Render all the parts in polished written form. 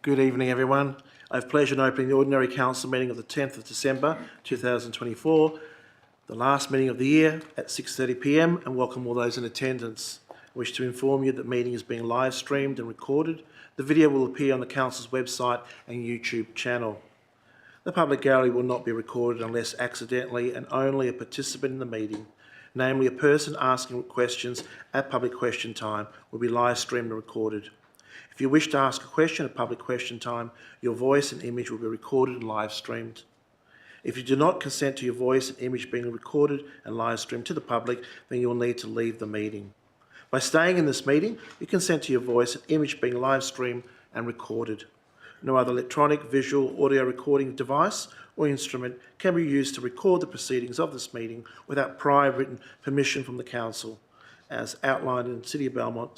Good evening, everyone. I have pleasure in opening the Ordinary Council meeting of the 10th of December 2024, the last meeting of the year at 6:30 p.m, and welcome all those in attendance. I wish to inform you that the meeting is being live streamed and recorded. The video will appear on the Council's website and YouTube channel. The public gallery will not be recorded unless accidentally, and only a participant in the meeting, namely a person asking questions at public question time, will be live streamed and recorded. If you wish to ask a question at public question time, your voice and image will be recorded and live streamed. If you do not consent to your voice and image being recorded and live streamed to the public, then you will need to leave the meeting. By staying in this meeting, you consent to your voice and image being live streamed and recorded. No other electronic, visual, audio recording device or instrument can be used to record the proceedings of this meeting without prior written permission from the Council, as outlined in City of Belmont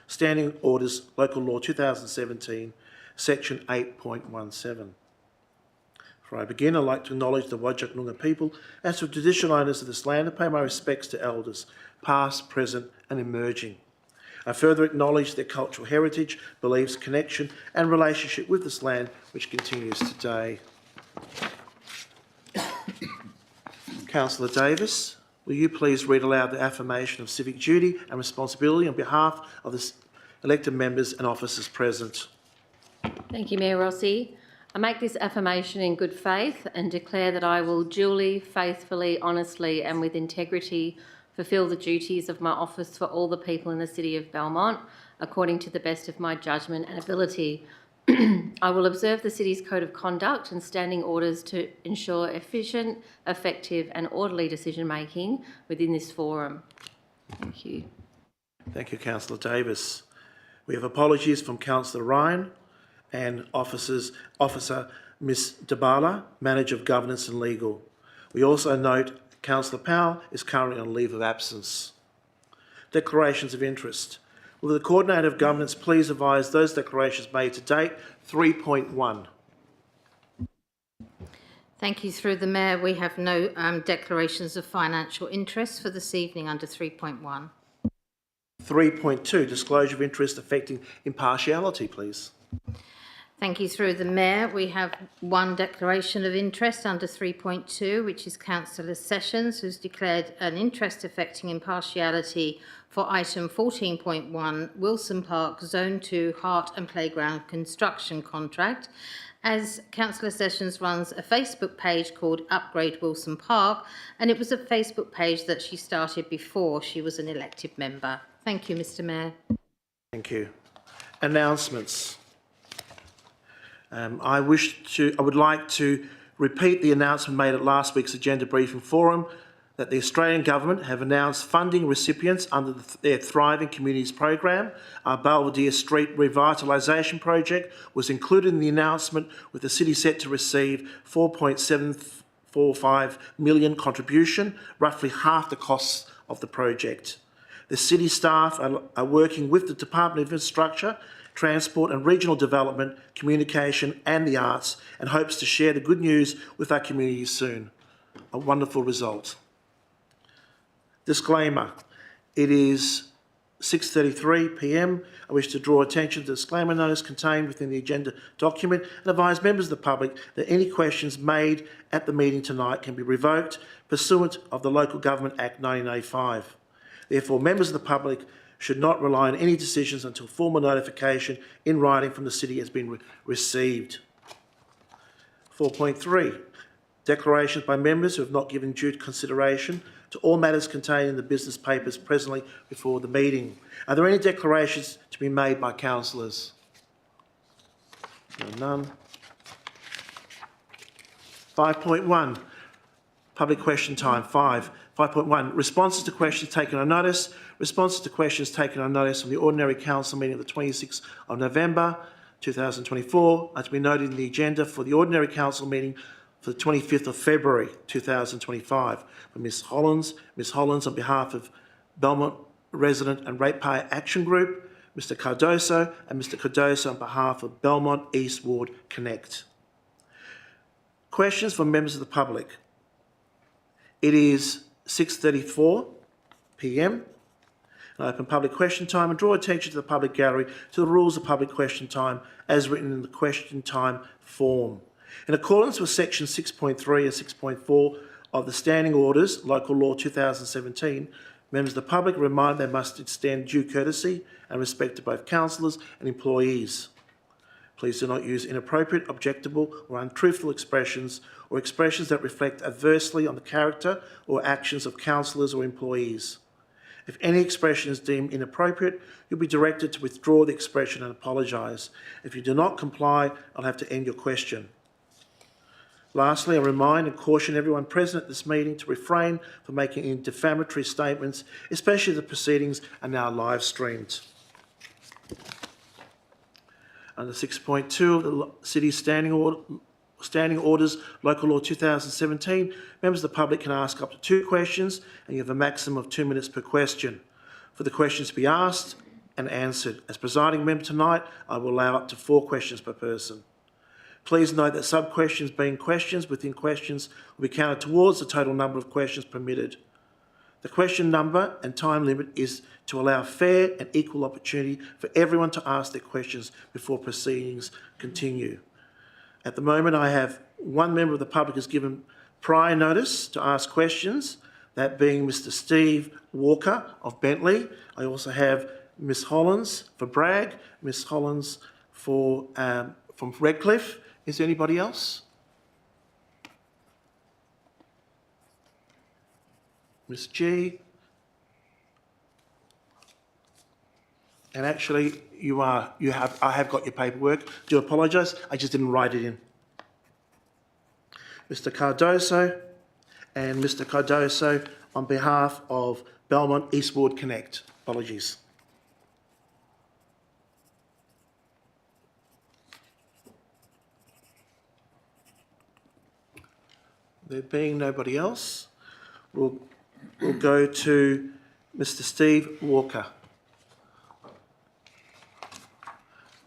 Standing Orders Local Law 2017, Section 8.17. Before I begin, I'd like to acknowledge the Whadjuk Noongar people as the traditional owners of this land and pay my respects to elders, past, present and emerging. I further acknowledge their cultural heritage, beliefs, connection and relationship with this land, which continues today. Councillor Davis, will you please read aloud the affirmation of civic duty and responsibility on behalf of the elected members and officers present? Thank you, Mayor Rossi. I make this affirmation in good faith and declare that I will duly, faithfully, honestly and with integrity fulfil the duties of my office for all the people in the City of Belmont, according to the best of my judgment and ability. I will observe the City's Code of Conduct and standing orders to ensure efficient, effective and orderly decision-making within this forum. Thank you. Thank you, Councillor Davis. We have apologies from Councillor Ryan and Officer Ms Dabala, Manager of Governance and Legal. We also note Councillor Powell is currently on leave of absence. Declarations of interest. Will the Coordinator of Governance please advise those declarations made to date? 3.1. Thank you. Through the Mayor, we have no declarations of financial interest for this evening under 3.1. 3.2, disclosure of interest affecting impartiality, please. Thank you. Through the Mayor, we have one declaration of interest under 3.2, which is Councillor Sessions, who's declared an interest affecting impartiality for item 14.1, Wilson Park Zone 2 Heart and Playground Construction Contract, as Councillor Sessions runs a Facebook page called Upgrade Wilson Park, and it was a Facebook page that she started before she was an elected member. Thank you, Mr. Mayor. Thank you. Announcements. I would like to repeat the announcement made at last week's agenda briefing forum that the Australian Government have announced funding recipients under their Thriving Communities program. Our Belvedere Street Revitalisation project was included in the announcement, with the city set to receive $4.745 million contribution, roughly half the costs of the project. The city staff are working with the Department of Infrastructure, Transport and Regional Development, Communication and the Arts, and hopes to share the good news with our community soon. A wonderful result. Disclaimer. It is 6:33 p.m. I wish to draw attention to the disclaimer notice contained within the agenda document and advise members of the public that any questions made at the meeting tonight can be revoked pursuant of the Local Government Act 1985. Therefore, members of the public should not rely on any decisions until formal notification in writing from the City has been received. 4.3. Declarations by members who have not given due consideration to all matters contained in the business papers presently before the meeting. Are there any declarations to be made by councillors? None. 5.1. Public question time. 5.1. Responses to questions taken on notice. Responses to questions taken on notice from the Ordinary Council meeting of the 26th of November 2024 are to be noted in the agenda for the Ordinary Council meeting for the 25th of February 2025. From Ms Hollands on behalf of Belmont Resident and Ratepayer Action Group, Mr Cardoso, and Mr Cardoso on behalf of Belmont East Ward Connect. Questions from members of the public. It is 6:34 p.m. and open public question time and draw attention to the public gallery to the rules of public question time as written in the question time form. In accordance with section 6.3 and 6.4 of the Standing Orders, Local Law 2017, members of the public are reminded they must extend due courtesy and respect to both councillors and employees. Please do not use inappropriate, objectionable or untruthful expressions or expressions that reflect adversely on the character or actions of councillors or employees. If any expression is deemed inappropriate, you'll be directed to withdraw the expression and apologise. If you do not comply, I'll have to end your question. Lastly, I remind and caution everyone present at this meeting to refrain from making any defamatory statements, especially the proceedings are now live streamed. Under 6.2 of the City's Standing Orders, Local Law 2017, members of the public can ask up to 2 questions and you have a maximum of 2 minutes per question. For the questions to be asked and answered, as presiding member tonight, I will allow up to 4 questions per person. Please note that sub-questions being questions within questions will be counted towards the total number of questions permitted. The question number and time limit is to allow fair and equal opportunity for everyone to ask their questions before proceedings continue. At the moment, I have 1 member of the public has given prior notice to ask questions, that being Mr. Steve Walker of Bentley. I also have Ms. Hollins for Bragg, Ms. Hollins for from Redcliffe. Is there anybody else? Ms. G. And actually, I have got your paperwork. Do apologise, I just didn't write it in. Mr. Cardoso and Mr. Cardoso on behalf of Belmont Eastward Connect. Apologies. There being nobody else, we'll go to Mr. Steve Walker.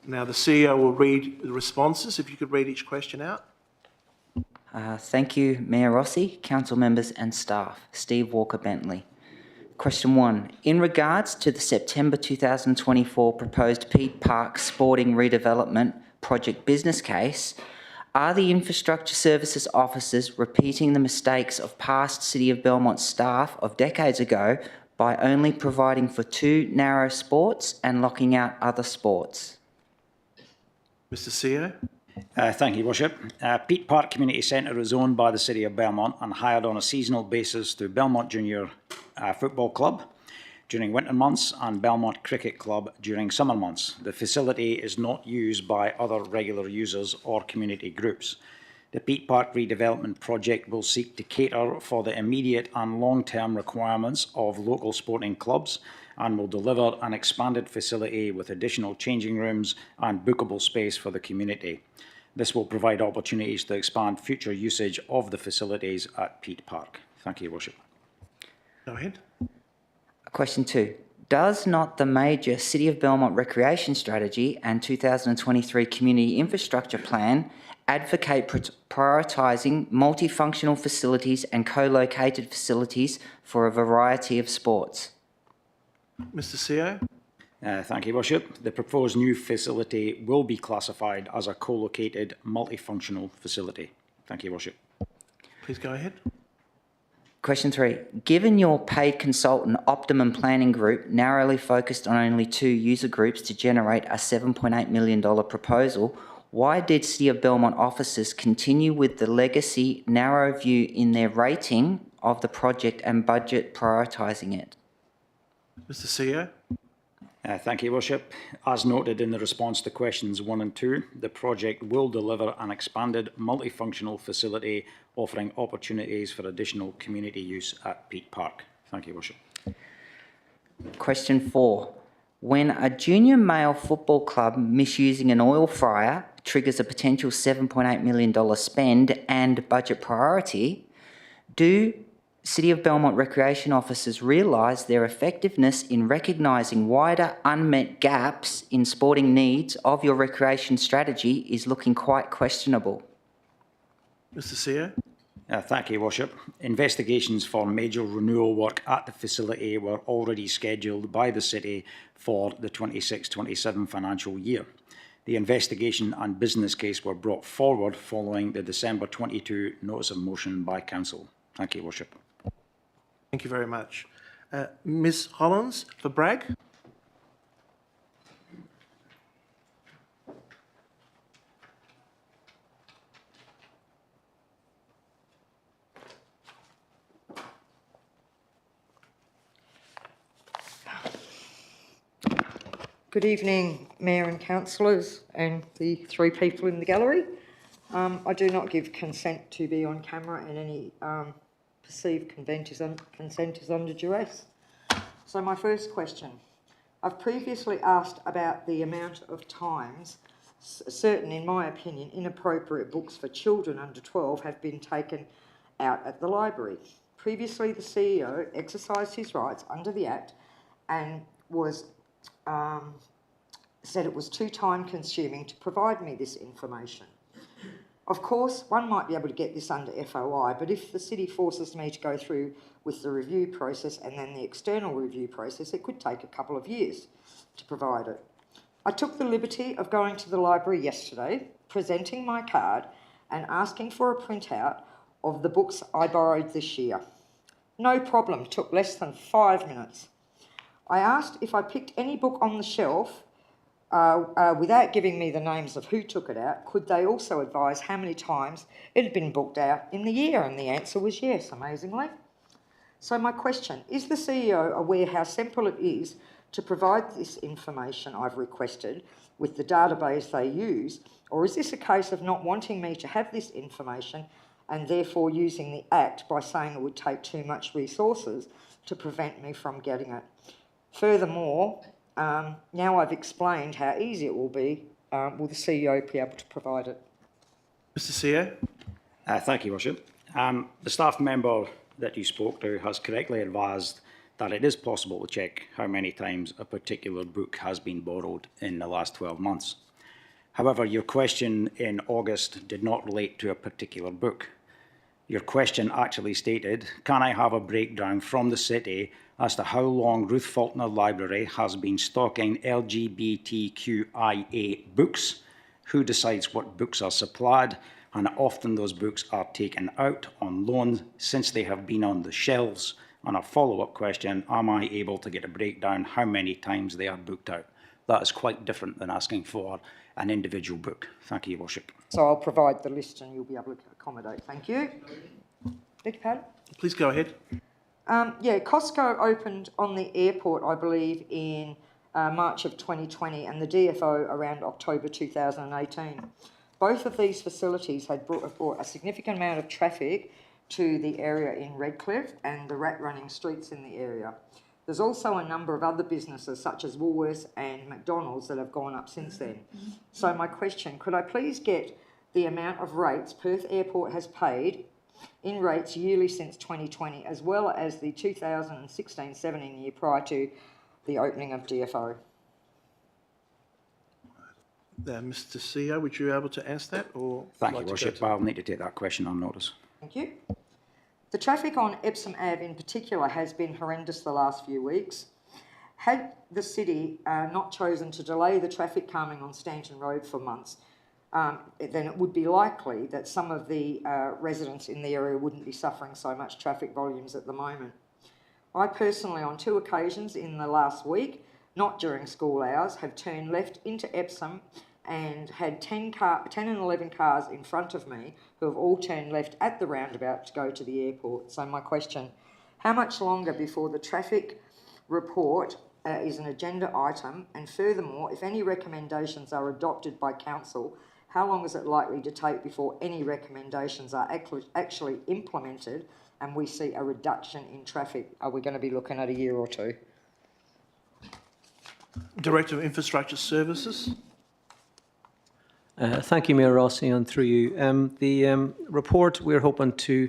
Now the CEO will read the responses. If you could read each question out. Thank you, Mayor Rossi, council members and staff. Steve Walker Bentley. Question 1. In regards to the September 2024 proposed Peat Park Sporting Redevelopment Project business case, are the infrastructure services officers repeating the mistakes of past City of Belmont staff of decades ago by only providing for 2 narrow sports and locking out other sports? Mr. CEO. Thank you, Worship. Peat Park Community Centre is owned by the City of Belmont and hired on a seasonal basis to Belmont Junior Football Club during winter months and Belmont Cricket Club during summer months. The facility is not used by other regular users or community groups. The Peat Park redevelopment project will seek to cater for the immediate and long-term requirements of local sporting clubs and will deliver an expanded facility with additional changing rooms and bookable space for the community. This will provide opportunities to expand future usage of the facilities at Peat Park. Thank you, Your Worship. Go ahead. Question 2. Does not the major City of Belmont Recreation Strategy and 2023 Community Infrastructure Plan advocate prioritising multifunctional facilities and co-located facilities for a variety of sports? Mr. CEO. Thank you, Worship. The proposed new facility will be classified as a co-located multifunctional facility. Thank you, Worship. Please go ahead. Question 3. Given your paid consultant Optimum Planning Group narrowly focused on only 2 user groups to generate a $7.8 million proposal, why did City of Belmont officers continue with the legacy narrow view in their rating of the project and budget prioritising it? Mr. CEO. Thank you, Worship. As noted in the response to questions 1 and 2, the project will deliver an expanded multifunctional facility offering opportunities for additional community use at Peat Park. Thank you, Worship. Question 4. When a junior male football club misusing an oil fryer triggers a potential $7.8 million spend and budget priority, do City of Belmont recreation officers realise their effectiveness in recognising wider unmet gaps in sporting needs of your recreation strategy is looking quite questionable? Mr. CEO. Thank you, Your Worship. Investigations for major renewal work at the facility were already scheduled by the City for the 26-27 financial year. The investigation and business case were brought forward following the December 22 notice of motion by Council. Thank you, Your Worship. Thank you very much. Ms Hollins for Bragg. Good evening, Mayor and councillors and the three people in the gallery. I do not give consent to be on camera, and any perceived consent is under duress. So my first question, I've previously asked about the amount of times certain, in my opinion, inappropriate books for children under 12 have been taken out at the library. Previously, the CEO exercised his rights under the Act and was said it was too time consuming to provide me this information. Of course, one might be able to get this under FOI, but if the City forces me to go through with the review process and then the external review process, it could take a couple of years to provide it. I took the liberty of going to the library yesterday, presenting my card and asking for a printout of the books I borrowed this year. No problem, took less than 5 minutes. I asked if I picked any book on the shelf without giving me the names of who took it out, could they also advise how many times it had been booked out in the year? And the answer was yes, amazingly. So my question, is the CEO aware how simple it is to provide this information I've requested with the database they use, or is this a case of not wanting me to have this information and therefore using the Act by saying it would take too much resources to prevent me from getting it? Furthermore, now I've explained how easy it will be, will the CEO be able to provide it? Mr CEO. Thank you, Worship. The staff member that you spoke to has correctly advised that it is possible to check how many times a particular book has been borrowed in the last 12 months. However, your question in August did not relate to a particular book. Your question actually stated, can I have a breakdown from the City as to how long Ruth Faulkner Library has been stocking LGBTQIA books, who decides what books are supplied, and often those books are taken out on loan since they have been on the shelves. And a follow-up question, am I able to get a breakdown how many times they are booked out? That is quite different than asking for an individual book. Thank you, Your Worship. So I'll provide the list and you'll be able to accommodate. Thank you. Beg your pardon? Please go ahead. Yeah, Costco opened on the airport, I believe, in March of 2020 and the DFO around October 2018. Both of these facilities had brought a significant amount of traffic to the area in Redcliffe and the rat-running streets in the area. There's also a number of other businesses such as Woolworths and McDonald's that have gone up since then. So my question, could I please get the amount of rates Perth Airport has paid in rates yearly since 2020, as well as the 2016-17 year prior to the opening of DFO? Mr CEO, would you be able to answer that? Or Thank you, Worship. I'll need to take that question on notice. Thank you. The traffic on Epsom Ave in particular has been horrendous the last few weeks. Had the City not chosen to delay the traffic calming on Stanton Road for months, then it would be likely that some of the residents in the area wouldn't be suffering so much traffic volumes at the moment. I personally, on 2 occasions in the last week, not during school hours, have turned left into Epsom and had 10 and 11 cars in front of me who have all turned left at the roundabout to go to the airport. So my question, how much longer before the traffic report is an agenda item? And furthermore, if any recommendations are adopted by Council, how long is it likely to take before any recommendations are actually implemented and we see a reduction in traffic? Are we going to be looking at a year or 2? Director of Infrastructure Services. Thank you, Mayor Rossi, and through you. The report we're hoping to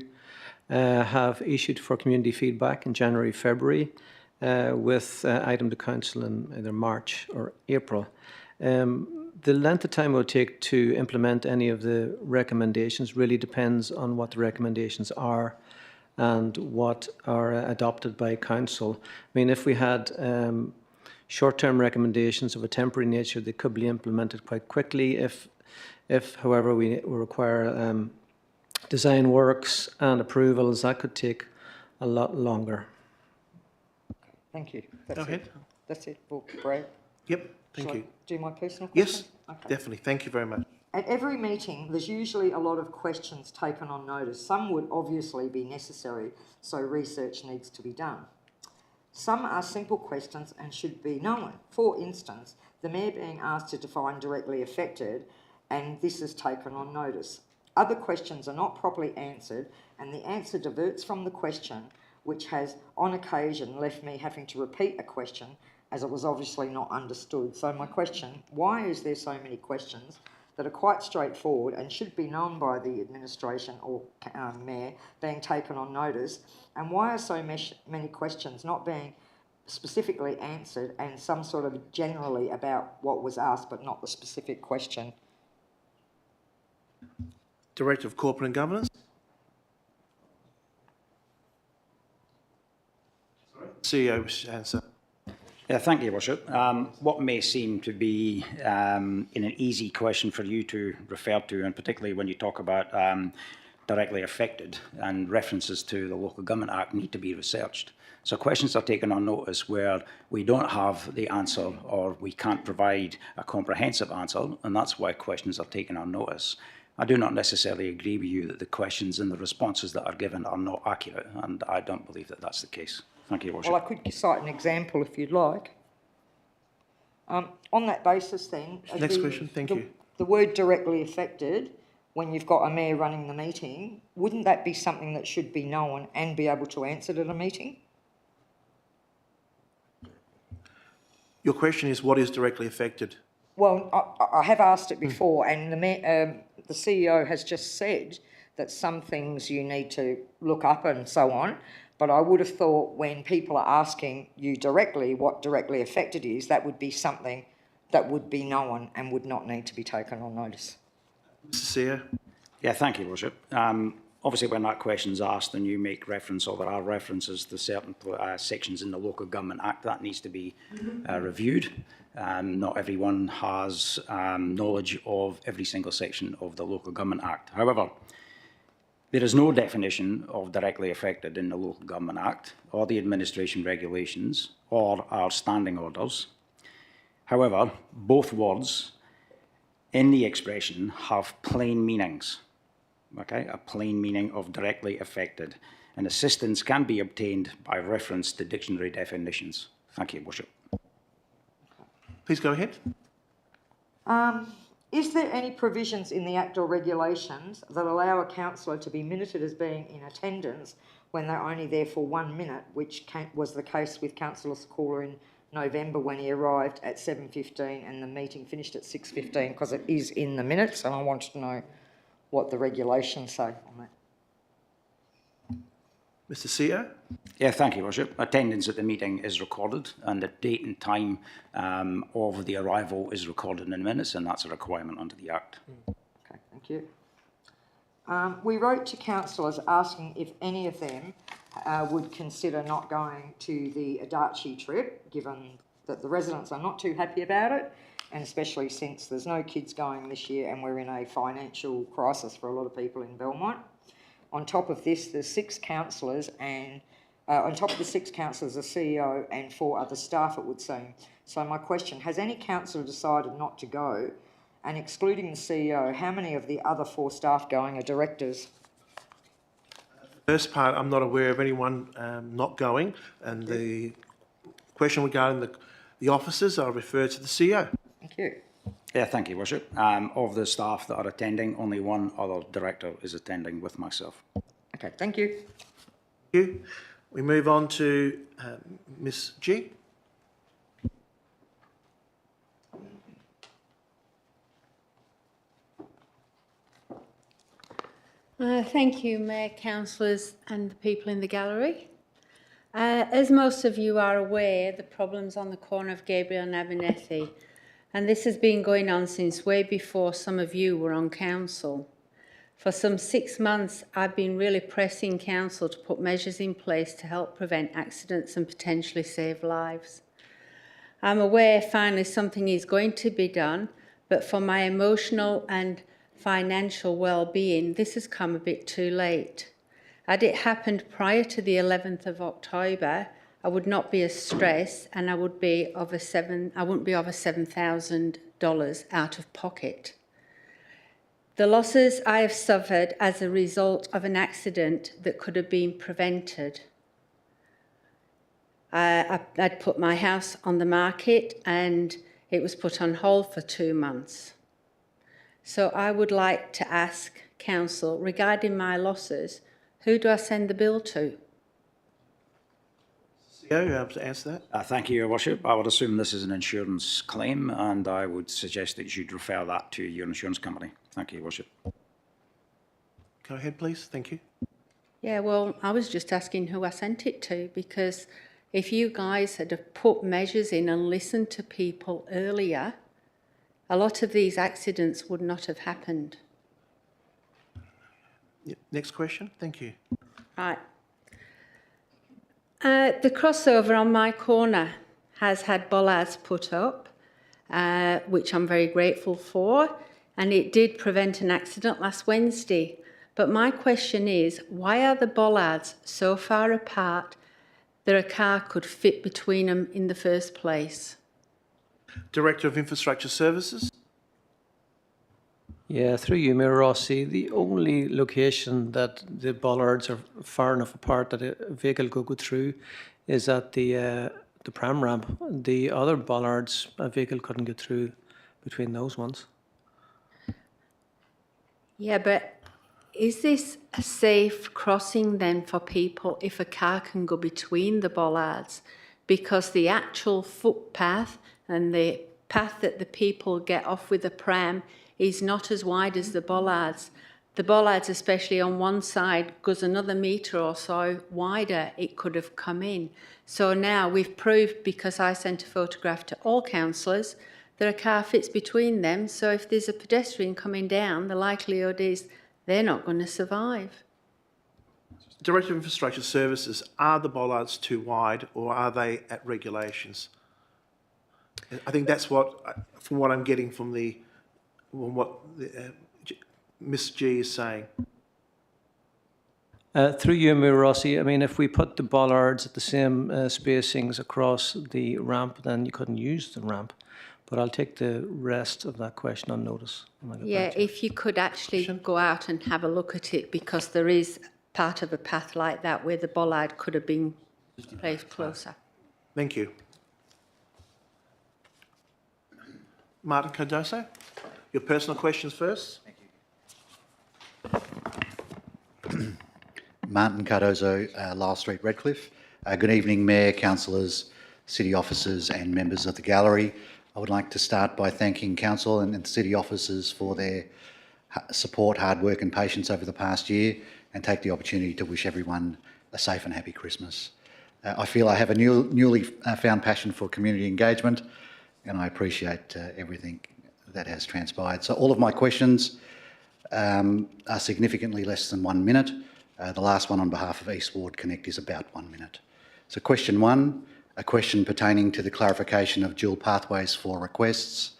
have issued for community feedback in January, February, with item to council in either March or April. The length of time it will take to implement any of the recommendations really depends on what the recommendations are and what are adopted by council. I mean, if we had short-term recommendations of a temporary nature, they could be implemented quite quickly. If however, we require design works and approvals, that could take a lot longer. Thank you. Go ahead. That's it, Brad. Yep, thank Shall you. I do my personal Yes, question? Okay. definitely. Thank you very much. At every meeting, there's usually a lot of questions taken on notice. Some would obviously be necessary, so research needs to be done. Some are simple questions and should be known. For instance, the Mayor being asked to define directly affected, and this is taken on notice. Other questions are not properly answered, and the answer diverts from the question, which has on occasion left me having to repeat a question as it was obviously not understood. So my question, why is there so many questions that are quite straightforward and should be known by the administration or Mayor being taken on notice, and why are so many questions not being specifically answered and some sort of generally about what was asked but not the specific question? Director of Corporate and Governance. CEO wishes to answer. Yeah, thank you, Your Worship. What may seem to be an easy question for you to refer to, and particularly when you talk about directly affected and references to the Local Government Act need to be researched. So questions are taken on notice where we don't have the answer or we can't provide a comprehensive answer, and that's why questions are taken on notice. I do not necessarily agree with you that the questions and the responses that are given are not accurate, and I don't believe that that's the case. Thank you, Your Worship. Well, I could cite an example if you'd like. On that basis then... Next question, thank you. The word directly affected, when you've got a mayor running the meeting, wouldn't that be something that should be known and be able to answer at a meeting? Your question is what is directly affected? Well, I have asked it before, and the CEO has just said that some things you need to look up and so on, but I would have thought when people are asking you directly what directly affected is, that would be something that would be known and would not need to be taken on notice. Mr. CEO. Yeah, thank you, Worship. Obviously, when that question's asked and you make reference, or there are references to certain sections in the Local Government Act, that needs to be reviewed. Not everyone has knowledge of every single section of the Local Government Act. However, there is no definition of directly affected in the Local Government Act or the administration regulations or our standing orders. However, both words in the expression have plain meanings, okay? A plain meaning of directly affected, and assistance can be obtained by reference to dictionary definitions. Thank you, Worship. Please go ahead. Is there any provisions in the Act or regulations that allow a councillor to be minuted as being in attendance when they're only there for 1 minute, which was the case with Councillor Sekula in November when he arrived at 7:15 and the meeting finished at 6:15, because it is in the minutes, and I wanted to know what the regulations say on that. Mr. CEO. Yeah, thank you, Worship. Attendance at the meeting is recorded, and the date and time of the arrival is recorded in the minutes, and that's a requirement under the Act. Okay, thank you. We wrote to councillors asking if any of them would consider not going to the Adachi trip, given that the residents are not too happy about it, and especially since there's no kids going this year and we're in a financial crisis for a lot of people in Belmont. On top of this, there's 6 councillors, and on top of the 6 councillors, a CEO and 4 other staff, it would seem. So my question, has any councillor decided not to go? And excluding the CEO, how many of the other 4 staff going are directors? First part, I'm not aware of anyone not going, and the question regarding the officers, I'll refer to the CEO. Thank you. Yeah, thank you, Worship. Of the staff that are attending, only one other director is attending with myself. Okay, thank you. Thank you. We move on to Ms. G. Thank you, Mayor, councillors and the people in the gallery. As most of you are aware, the problems on the corner of Gabriel and Abernethy And this has been going on since way before some of you were on council. For some 6 months, I've been really pressing council to put measures in place to help prevent accidents and potentially save lives. I'm aware finally something is going to be done, but for my emotional and financial well-being, this has come a bit too late. Had it happened prior to the 11th of October, I would not be as stressed and I wouldn't be over $7,000 out of pocket. The losses I have suffered as a result of an accident that could have been prevented. I'd put my house on the market and it was put on hold for 2 months. So I would like to ask council regarding my losses, who do I send the bill to? CEO, you able to answer that? Thank you, Your Worship. I would assume this is an insurance claim, and I would suggest that you should refer that to your insurance company. Thank you, Your Worship. Go ahead, please. Thank you. Yeah, well, I was just asking who I sent it to, because if you guys had have put measures in and listened to people earlier, a lot of these accidents would not have happened. Yep. Next question. Thank you. Right. The crossover on my corner has had bollards put up, which I'm very grateful for, and it did prevent an accident last Wednesday. But my question is, why are the bollards so far apart that a car could fit between them in the first place? Director of Infrastructure Services. Yeah, through you, Mayor Rossi, the only location that the bollards are far enough apart that a vehicle could go through is at the pram ramp. The other bollards, a vehicle couldn't get through between those ones. Yeah, but is this a safe crossing then for people if a car can go between the bollards? Because the actual footpath and the path that the people get off with the pram is not as wide as the bollards. The bollards, especially on one side, goes another metre or so wider, it could have come in. So now we've proved, because I sent a photograph to all councillors, that a car fits between them. So if there's a pedestrian coming down, the likelihood is they're not going to survive. Director of Infrastructure Services, are the bollards too wide or are they at regulations? I think that's what, from what I'm getting from what Ms. G is saying. Through you, Mayor Rossi, I mean, if we put the bollards at the same spacings across the ramp, then you couldn't use the ramp. But I'll take the rest of that question on notice. Yeah, if you could actually go out and have a look at it, because there is part of a path like that where the bollard could have been placed closer. Thank you. Martin Cardoso, your personal questions first. Martin Cardozo, Lyle Street, Redcliffe. Good evening, Mayor, councillors, city officers and members of the gallery. I would like to start by thanking council and city officers for their support, hard work and patience over the past year, and take the opportunity to wish everyone a safe and happy Christmas. I feel I have a newly found passion for community engagement, and I appreciate everything that has transpired. So all of my questions are significantly less than 1 minute. The last one on behalf of East Ward Connect is about 1 minute. So question one, a question pertaining to the clarification of dual pathways for requests.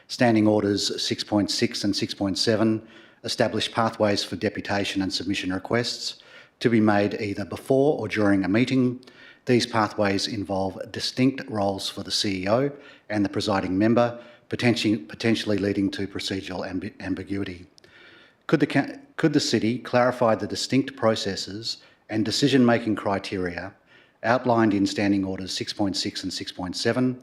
Standing Orders 6.6 and 6.7 establish pathways for deputation and submission requests to be made either before or during a meeting. These pathways involve distinct roles for the CEO and the presiding member, potentially leading to procedural ambiguity. Could the city clarify the distinct processes and decision-making criteria outlined in Standing Orders 6.6 and 6.7,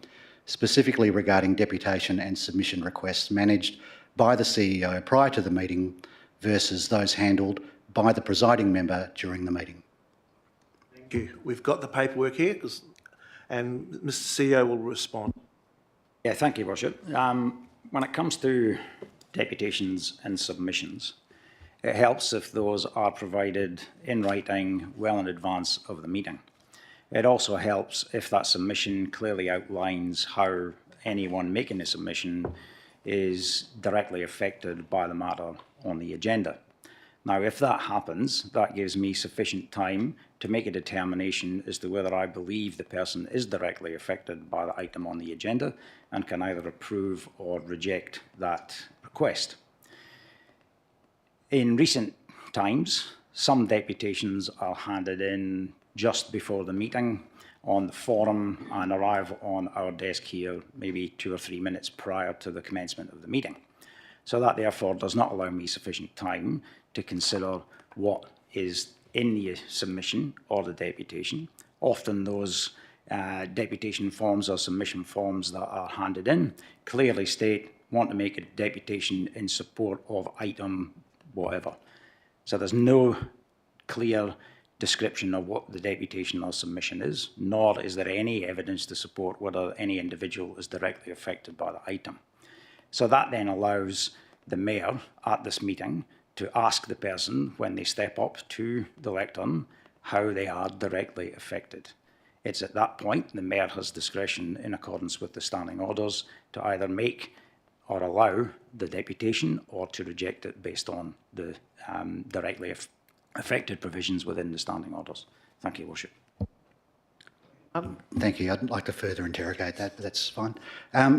specifically regarding deputation and submission requests managed by the CEO prior to the meeting versus those handled by the presiding member during the meeting? Thank you. We've got the paperwork here, and Mr. CEO will respond. Yeah, thank you, Worship. When it comes to deputations and submissions, it helps if those are provided in writing well in advance of the meeting. It also helps if that submission clearly outlines how anyone making a submission is directly affected by the matter on the agenda. Now, if that happens, that gives me sufficient time to make a determination as to whether I believe the person is directly affected by the item on the agenda and can either approve or reject that request. In recent times, some deputations are handed in just before the meeting on the forum and arrive on our desk here maybe 2 or 3 minutes prior to the commencement of the meeting. So that therefore does not allow me sufficient time to consider what is in the submission or the deputation. Often those deputation forms or submission forms that are handed in clearly state want to make a deputation in support of item whatever. So there's no clear description of what the deputation or submission is, nor is there any evidence to support whether any individual is directly affected by the item. So that then allows the mayor at this meeting to ask the person when they step up to the lectern how they are directly affected. It's at that point the mayor has discretion in accordance with the standing orders to either make or allow the deputation or to reject it based on the directly affected provisions within the standing orders. Thank you, Worship. Thank you. I'd like to further interrogate that, but that's fine.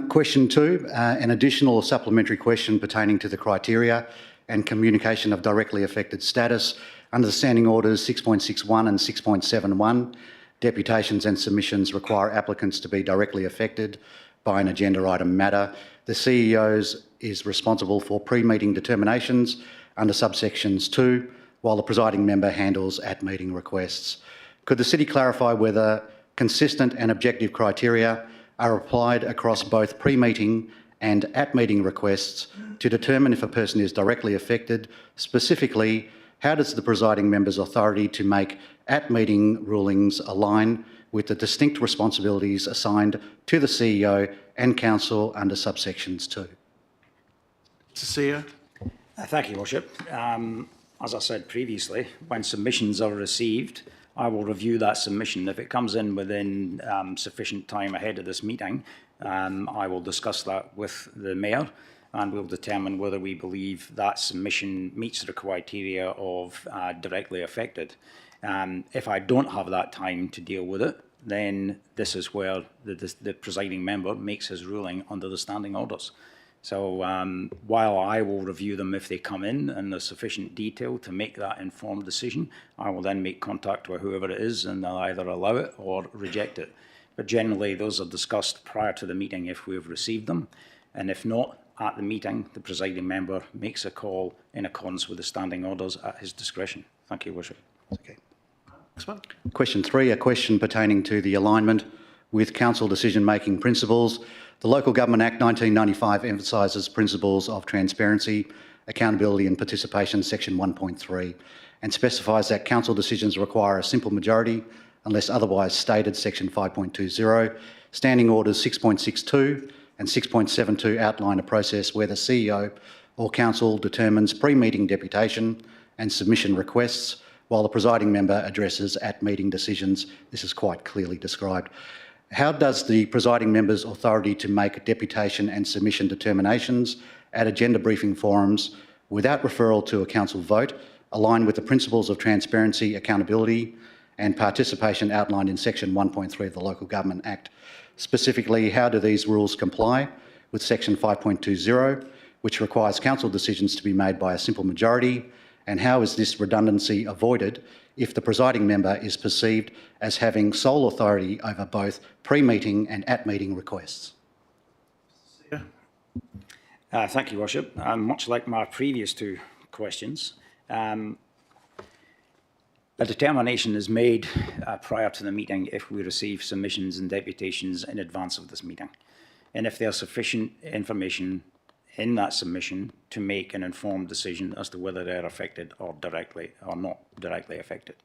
Question 2, an additional supplementary question pertaining to the criteria and communication of directly affected status. Under the standing orders 6.61 and 6.71, deputations and submissions require applicants to be directly affected by an agenda item matter. The CEO is responsible for pre-meeting determinations under subsections 2, while the presiding member handles at-meeting requests. Could the City clarify whether consistent and objective criteria are applied across both pre-meeting and at-meeting requests to determine if a person is directly affected? Specifically, how does the presiding member's authority to make at-meeting rulings align with the distinct responsibilities assigned to the CEO and Council under subsections 2? Mr. CEO. Thank you, Worship. As I said previously, when submissions are received, I will review that submission. If it comes in within sufficient time ahead of this meeting, I will discuss that with the Mayor and we'll determine whether we believe that submission meets the criteria of directly affected. If I don't have that time to deal with it, then this is where the presiding member makes his ruling under the standing orders. So while I will review them if they come in and there's sufficient detail to make that informed decision, I will then make contact with whoever it is and they'll either allow it or reject it. But generally, those are discussed prior to the meeting if we've received them. And if not, at the meeting, the presiding member makes a call in accordance with the standing orders at his discretion. Thank you, Worship. Okay. Next one. Question 3, a question pertaining to the alignment with council decision-making principles. The Local Government Act 1995 emphasises principles of transparency, accountability and participation, section 1.3, and specifies that council decisions require a simple majority unless otherwise stated, section 5.20. Standing orders 6.62 and 6.72 outline a process where the CEO or council determines pre-meeting deputation and submission requests, while the presiding member addresses at-meeting decisions. This is quite clearly described. How does the presiding member's authority to make deputation and submission determinations at agenda briefing forums without referral to a council vote align with the principles of transparency, accountability and participation outlined in section 1.3 of the Local Government Act? Specifically, how do these rules comply with section 5.20, which requires council decisions to be made by a simple majority? And how is this redundancy avoided if the presiding member is perceived as having sole authority over both pre-meeting and at-meeting requests? Thank you, Worship. Much like my previous two questions, a determination is made prior to the meeting if we receive submissions and deputations in advance of this meeting. And if there's sufficient information in that submission to make an informed decision as to whether they're affected or directly or not directly affected.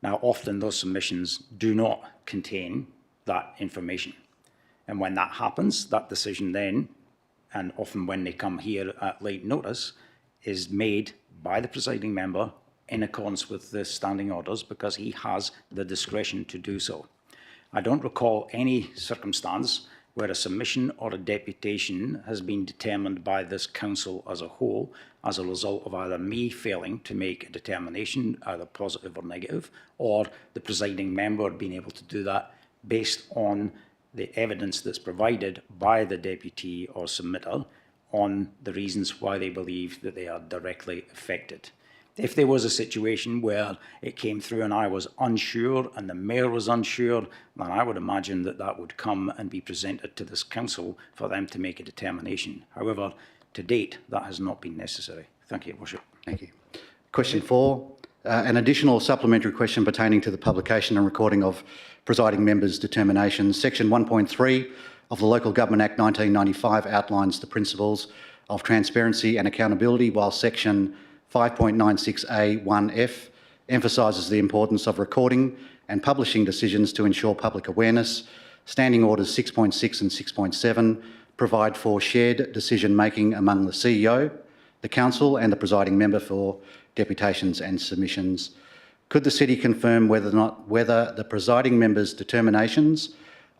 Now, often those submissions do not contain that information. And when that happens, that decision then, and often when they come here at late notice, is made by the presiding member in accordance with the standing orders because he has the discretion to do so. I don't recall any circumstance where a submission or a deputation has been determined by this council as a whole as a result of either me failing to make a determination, either positive or negative, or the presiding member being able to do that based on the evidence that's provided by the deputy or submitter on the reasons why they believe that they are directly affected. If there was a situation where it came through and I was unsure and the mayor was unsure, then I would imagine that that would come and be presented to this council for them to make a determination. However, to date, that has not been necessary. Thank you, Your Worship. Thank you. Question 4, an additional supplementary question pertaining to the publication and recording of presiding members' determinations. Section 1.3 of the Local Government Act 1995 outlines the principles of transparency and accountability, while Section 5.96A(1)(f) emphasises the importance of recording and publishing decisions to ensure public awareness. Standing Orders 6.6 and 6.7 provide for shared decision-making among the CEO, the Council and the presiding member for deputations and submissions. Could the City confirm whether the presiding member's determinations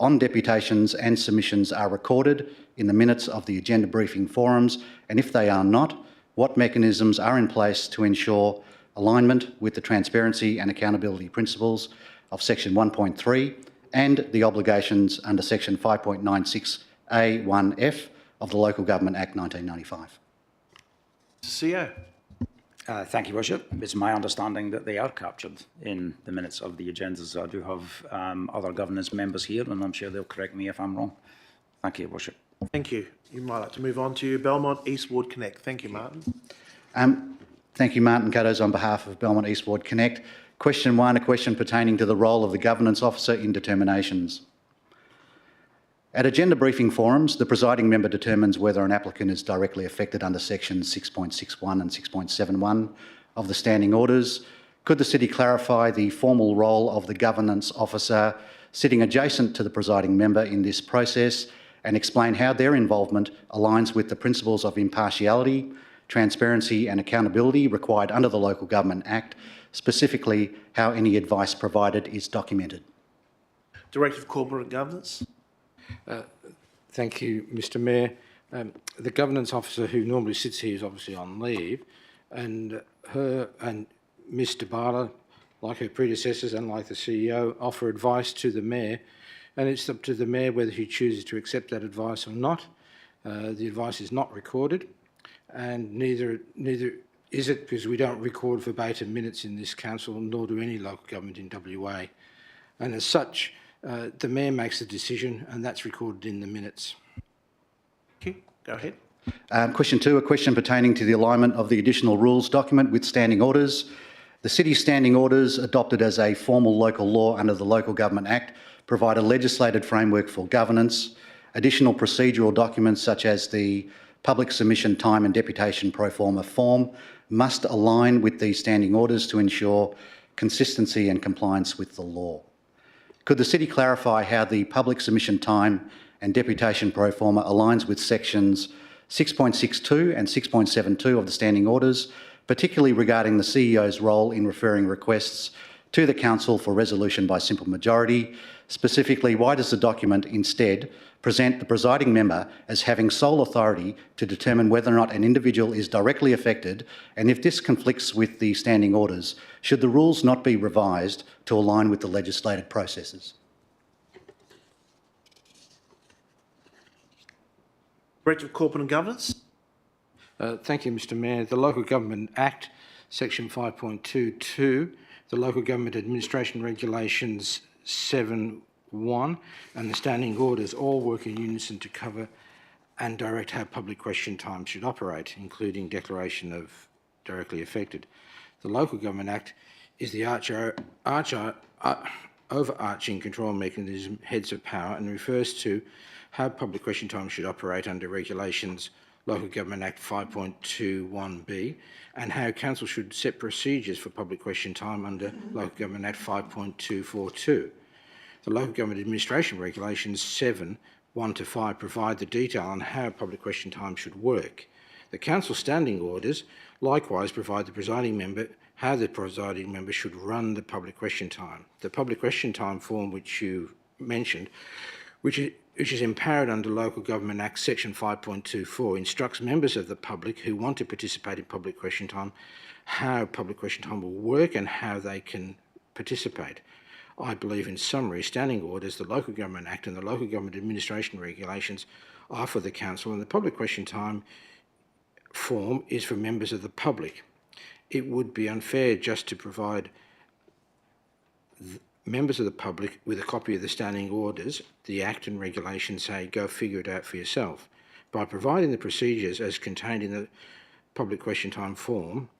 on deputations and submissions are recorded in the minutes of the agenda briefing forums, and if they are not, what mechanisms are in place to ensure alignment with the transparency and accountability principles of Section 1.3 and the obligations under Section 5.96A(1)(f) of the Local Government Act 1995? CEO. Thank you, Worship. It's my understanding that they are captured in the minutes of the agendas. I do have other governance members here, and I'm sure they'll correct me if I'm wrong. Thank you, Worship. Thank you. You might like to move on to Belmont East Ward Connect. Thank you, Martin. Thank you, Martin Caddos, on behalf of Belmont East Ward Connect. Question 1, a question pertaining to the role of the governance officer in determinations. At agenda briefing forums, the presiding member determines whether an applicant is directly affected under sections 6.61 and 6.71 of the standing orders. Could the City clarify the formal role of the governance officer sitting adjacent to the presiding member in this process and explain how their involvement aligns with the principles of impartiality, transparency and accountability required under the Local Government Act, specifically how any advice provided is documented? Director of Corporate Governance. Thank you, Mr Mayor. The governance officer who normally sits here is obviously on leave, and her and Ms Dabala, like her predecessors and like the CEO, offer advice to the Mayor, and it's up to the Mayor whether he chooses to accept that advice or not. The advice is not recorded, and neither is it, because we don't record verbatim minutes in this council, nor do any local government in WA. And as such, the Mayor makes the decision, and that's recorded in the minutes. Thank you. Go ahead. Question 2, a question pertaining to the alignment of the additional rules document with standing orders. The City's standing orders, adopted as a formal local law under the Local Government Act, provide a legislated framework for governance. Additional procedural documents such as the public submission time and deputation pro forma form must align with these standing orders to ensure consistency and compliance with the law. Could the City clarify how the public submission time and deputation pro forma aligns with sections 6.62 and 6.72 of the standing orders, particularly regarding the CEO's role in referring requests to the Council for resolution by simple majority? Specifically, why does the document instead present the presiding member as having sole authority to determine whether or not an individual is directly affected, and if this conflicts with the standing orders, should the rules not be revised to align with the legislated processes? Director of Corporate and Governance. Thank you, Mr Mayor. The Local Government Act, section 5.22, the Local Government Administration Regulations 7.1 and the standing orders all work in unison to cover and direct how public question time should operate, including declaration of directly affected. The Local Government Act is the overarching control mechanism, heads of power, and refers to how public question time should operate under regulations Local Government Act 5.21b, and how Council should set procedures for public question time under Local Government Act 5.242. The Local Government Administration Regulations 7.1 to 5 provide the detail on how public question time should work. The Council standing orders likewise provide the presiding member how the presiding member should run the public question time. The public question time form which you mentioned, which which is empowered under Local Government Act Section 5.24, instructs members of the public who want to participate in public question time how public question time will work and how they can participate. I believe, in summary, standing orders, the Local Government Act and the Local Government Administration Regulations are for the Council, and the public question time form is for members of the public. It would be unfair just to provide members of the public with a copy of the standing orders. The Act and Regulations say, go figure it out for yourself. By providing the procedures as contained in the public question time form,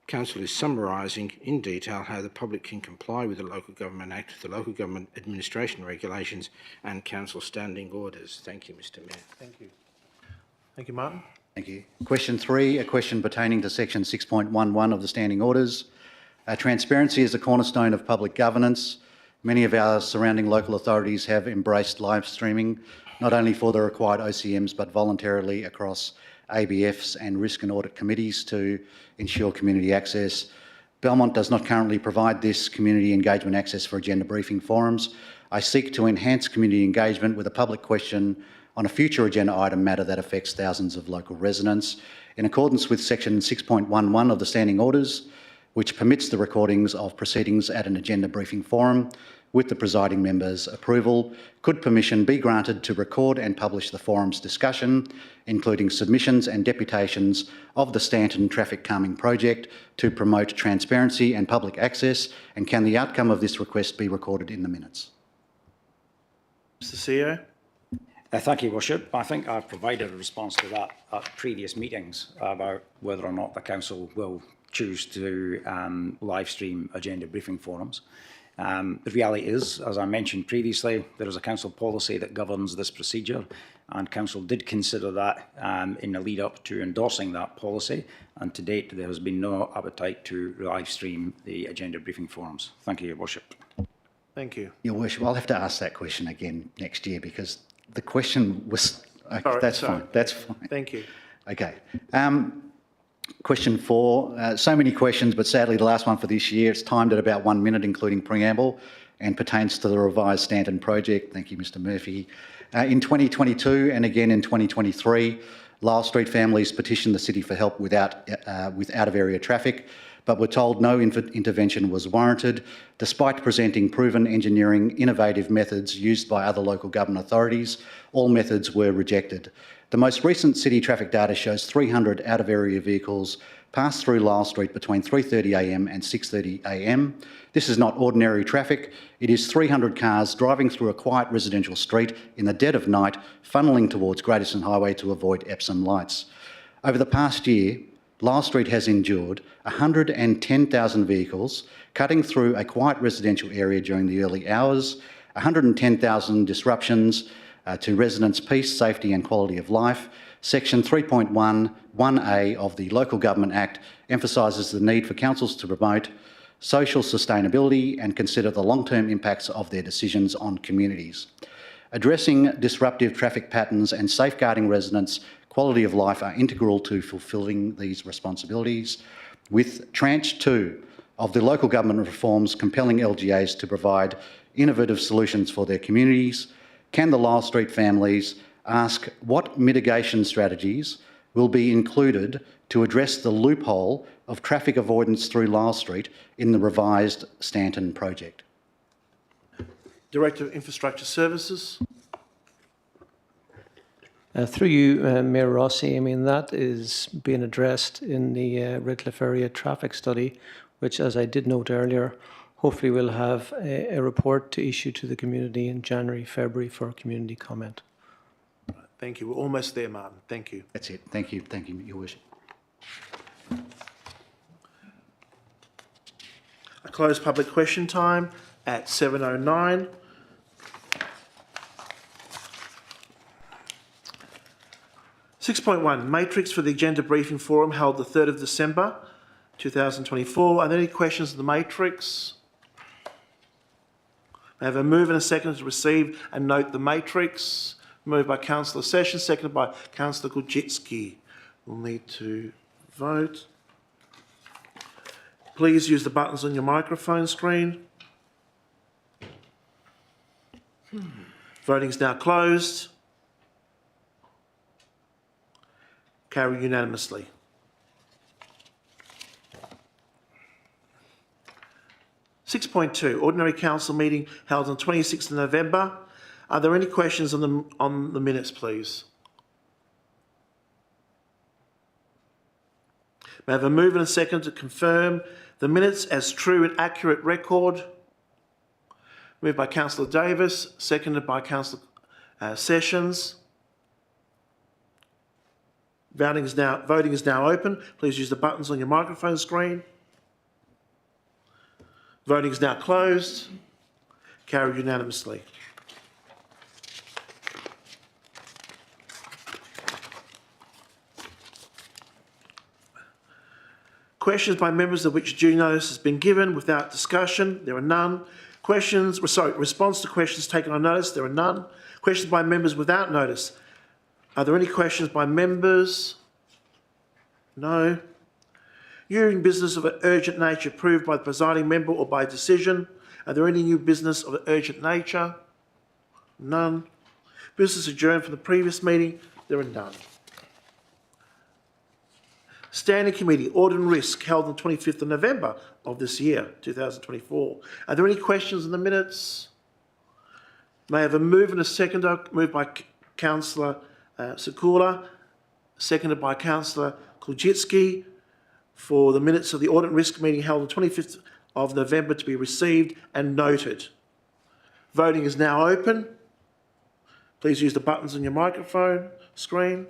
Council is summarising in detail how the public can comply with the Local Government Act, the Local Government Administration Regulations and Council standing orders. Thank you, Mr Mayor. Thank you. Thank you, Martin. Thank you. Question 3, a question pertaining to section 6.11 of the standing orders. Transparency is a cornerstone of public governance. Many of our surrounding local authorities have embraced live streaming, not only for the required OCMs, but voluntarily across ABFs and risk and audit committees to ensure community access. Belmont does not currently provide this community engagement access for agenda briefing forums. I seek to enhance community engagement with a public question on a future agenda item matter that affects thousands of local residents. In accordance with section 6.11 of the standing orders, which permits the recordings of proceedings at an agenda briefing forum, with the presiding member's approval, could permission be granted to record and publish the forum's discussion, including submissions and deputations of the Stanton Traffic Calming Project to promote transparency and public access, and can the outcome of this request be recorded in the minutes? Mr CEO. Thank you, Worship. I think I've provided a response to that at previous meetings about whether or not the Council will choose to live stream agenda briefing forums. The reality is, as I mentioned previously, there is a Council policy that governs this procedure, and Council did consider that in the lead up to endorsing that policy, and to date there has been no appetite to live stream the agenda briefing forums. Thank you, Your Worship. Thank you. Your Worship, I'll have to ask that question again next year because the question was... Okay, that's fine. That's fine. Thank you. Okay. Question 4. So many questions, but sadly the last one for this year. It's timed at about 1 minute, including preamble, and pertains to the revised Stanton project. Thank you, Mr Murphy. In 2022 and again in 2023, Lyle Street families petitioned the City for help with out-of-area traffic, but were told no intervention was warranted, despite presenting proven engineering innovative methods used by other local government authorities. All methods were rejected. The most recent city traffic data shows 300 out-of-area vehicles pass through Lyle Street between 3:30am and 6:30am. This is not ordinary traffic. It is 300 cars driving through a quiet residential street in the dead of night, funnelling towards Great Eastern Highway to avoid Epsom lights. Over the past year, Lyle Street has endured 110,000 vehicles cutting through a quiet residential area during the early hours, 110,000 disruptions to residents' peace, safety and quality of life. Section 3.1(1)(a) of the Local Government Act emphasises the need for councils to promote social sustainability and consider the long-term impacts of their decisions on communities. Addressing disruptive traffic patterns and safeguarding residents' quality of life are integral to fulfilling these responsibilities. With Tranche 2 of the local government reforms compelling LGAs to provide innovative solutions for their communities, can the Lyle Street families ask what mitigation strategies will be included to address the loophole of traffic avoidance through Lyle Street in the revised Stanton project? Director of Infrastructure Services. Through you, Mayor Rossi, I mean, that is being addressed in the Redcliffe area traffic study, which, as I did note earlier, hopefully we'll have a report to issue to the community in January, February for community comment. Thank you. We're almost there, Martin. Thank you. That's it. Thank you. Thank you, Your Worship. I close public question time at 7:09. (6.1) Matrix for the Agenda Briefing Forum held the 3rd of December 2024. Are there any questions on the matrix? I have a move and a second to receive and note the matrix. Moved by Councillor Sessions, seconded by Councillor Gujitsky. We'll need to vote. Please use the buttons on your microphone screen. Voting is now closed. Carried unanimously. Six point two, ordinary council meeting held on 26th of November. Are there any questions on the minutes, please? May I have a move and a second to confirm the minutes as true and accurate record? Moved by Councillor Davis, seconded by Councillor Sessions. Voting is now open. Please use the buttons on your microphone screen. Voting is now closed. Carried unanimously. Questions by members of which due notice has been given without discussion? There are none. Response to questions taken on notice? There are none. Questions by members without notice? Are there any questions by members? No. Hearing business of an urgent nature approved by the presiding member or by decision? Are there any new business of an urgent nature? None. Business adjourned from the previous meeting? There are none. Standing Committee, Audit and Risk, held on 25th of November of this year, 2024. Are there any questions on the minutes? May I have a move and a seconder? Moved by Councillor Sikula, seconded by Councillor Kulczycki, for the minutes of the Audit and Risk meeting held on 25th of November to be received and noted. Voting is now open. Please use the buttons on your microphone screen.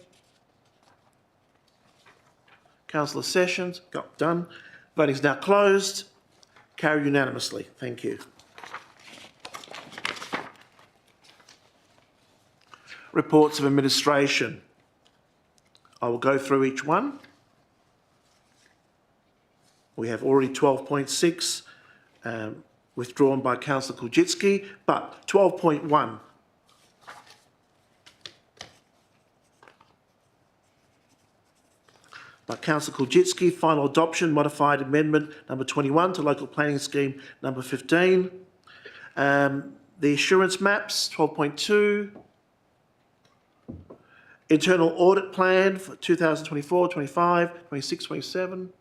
Councillor Sessions, done. Voting is now closed. Carried unanimously. Thank you. Reports of administration. I will go through each one. We have already 12.6 withdrawn by Councillor Kulczycki, but 12.1. By Councillor Kulczycki, final adoption, modified amendment number 21 to local planning scheme number 15. The assurance maps, 12.2. Internal audit plan for 2024, 25, 26, 27.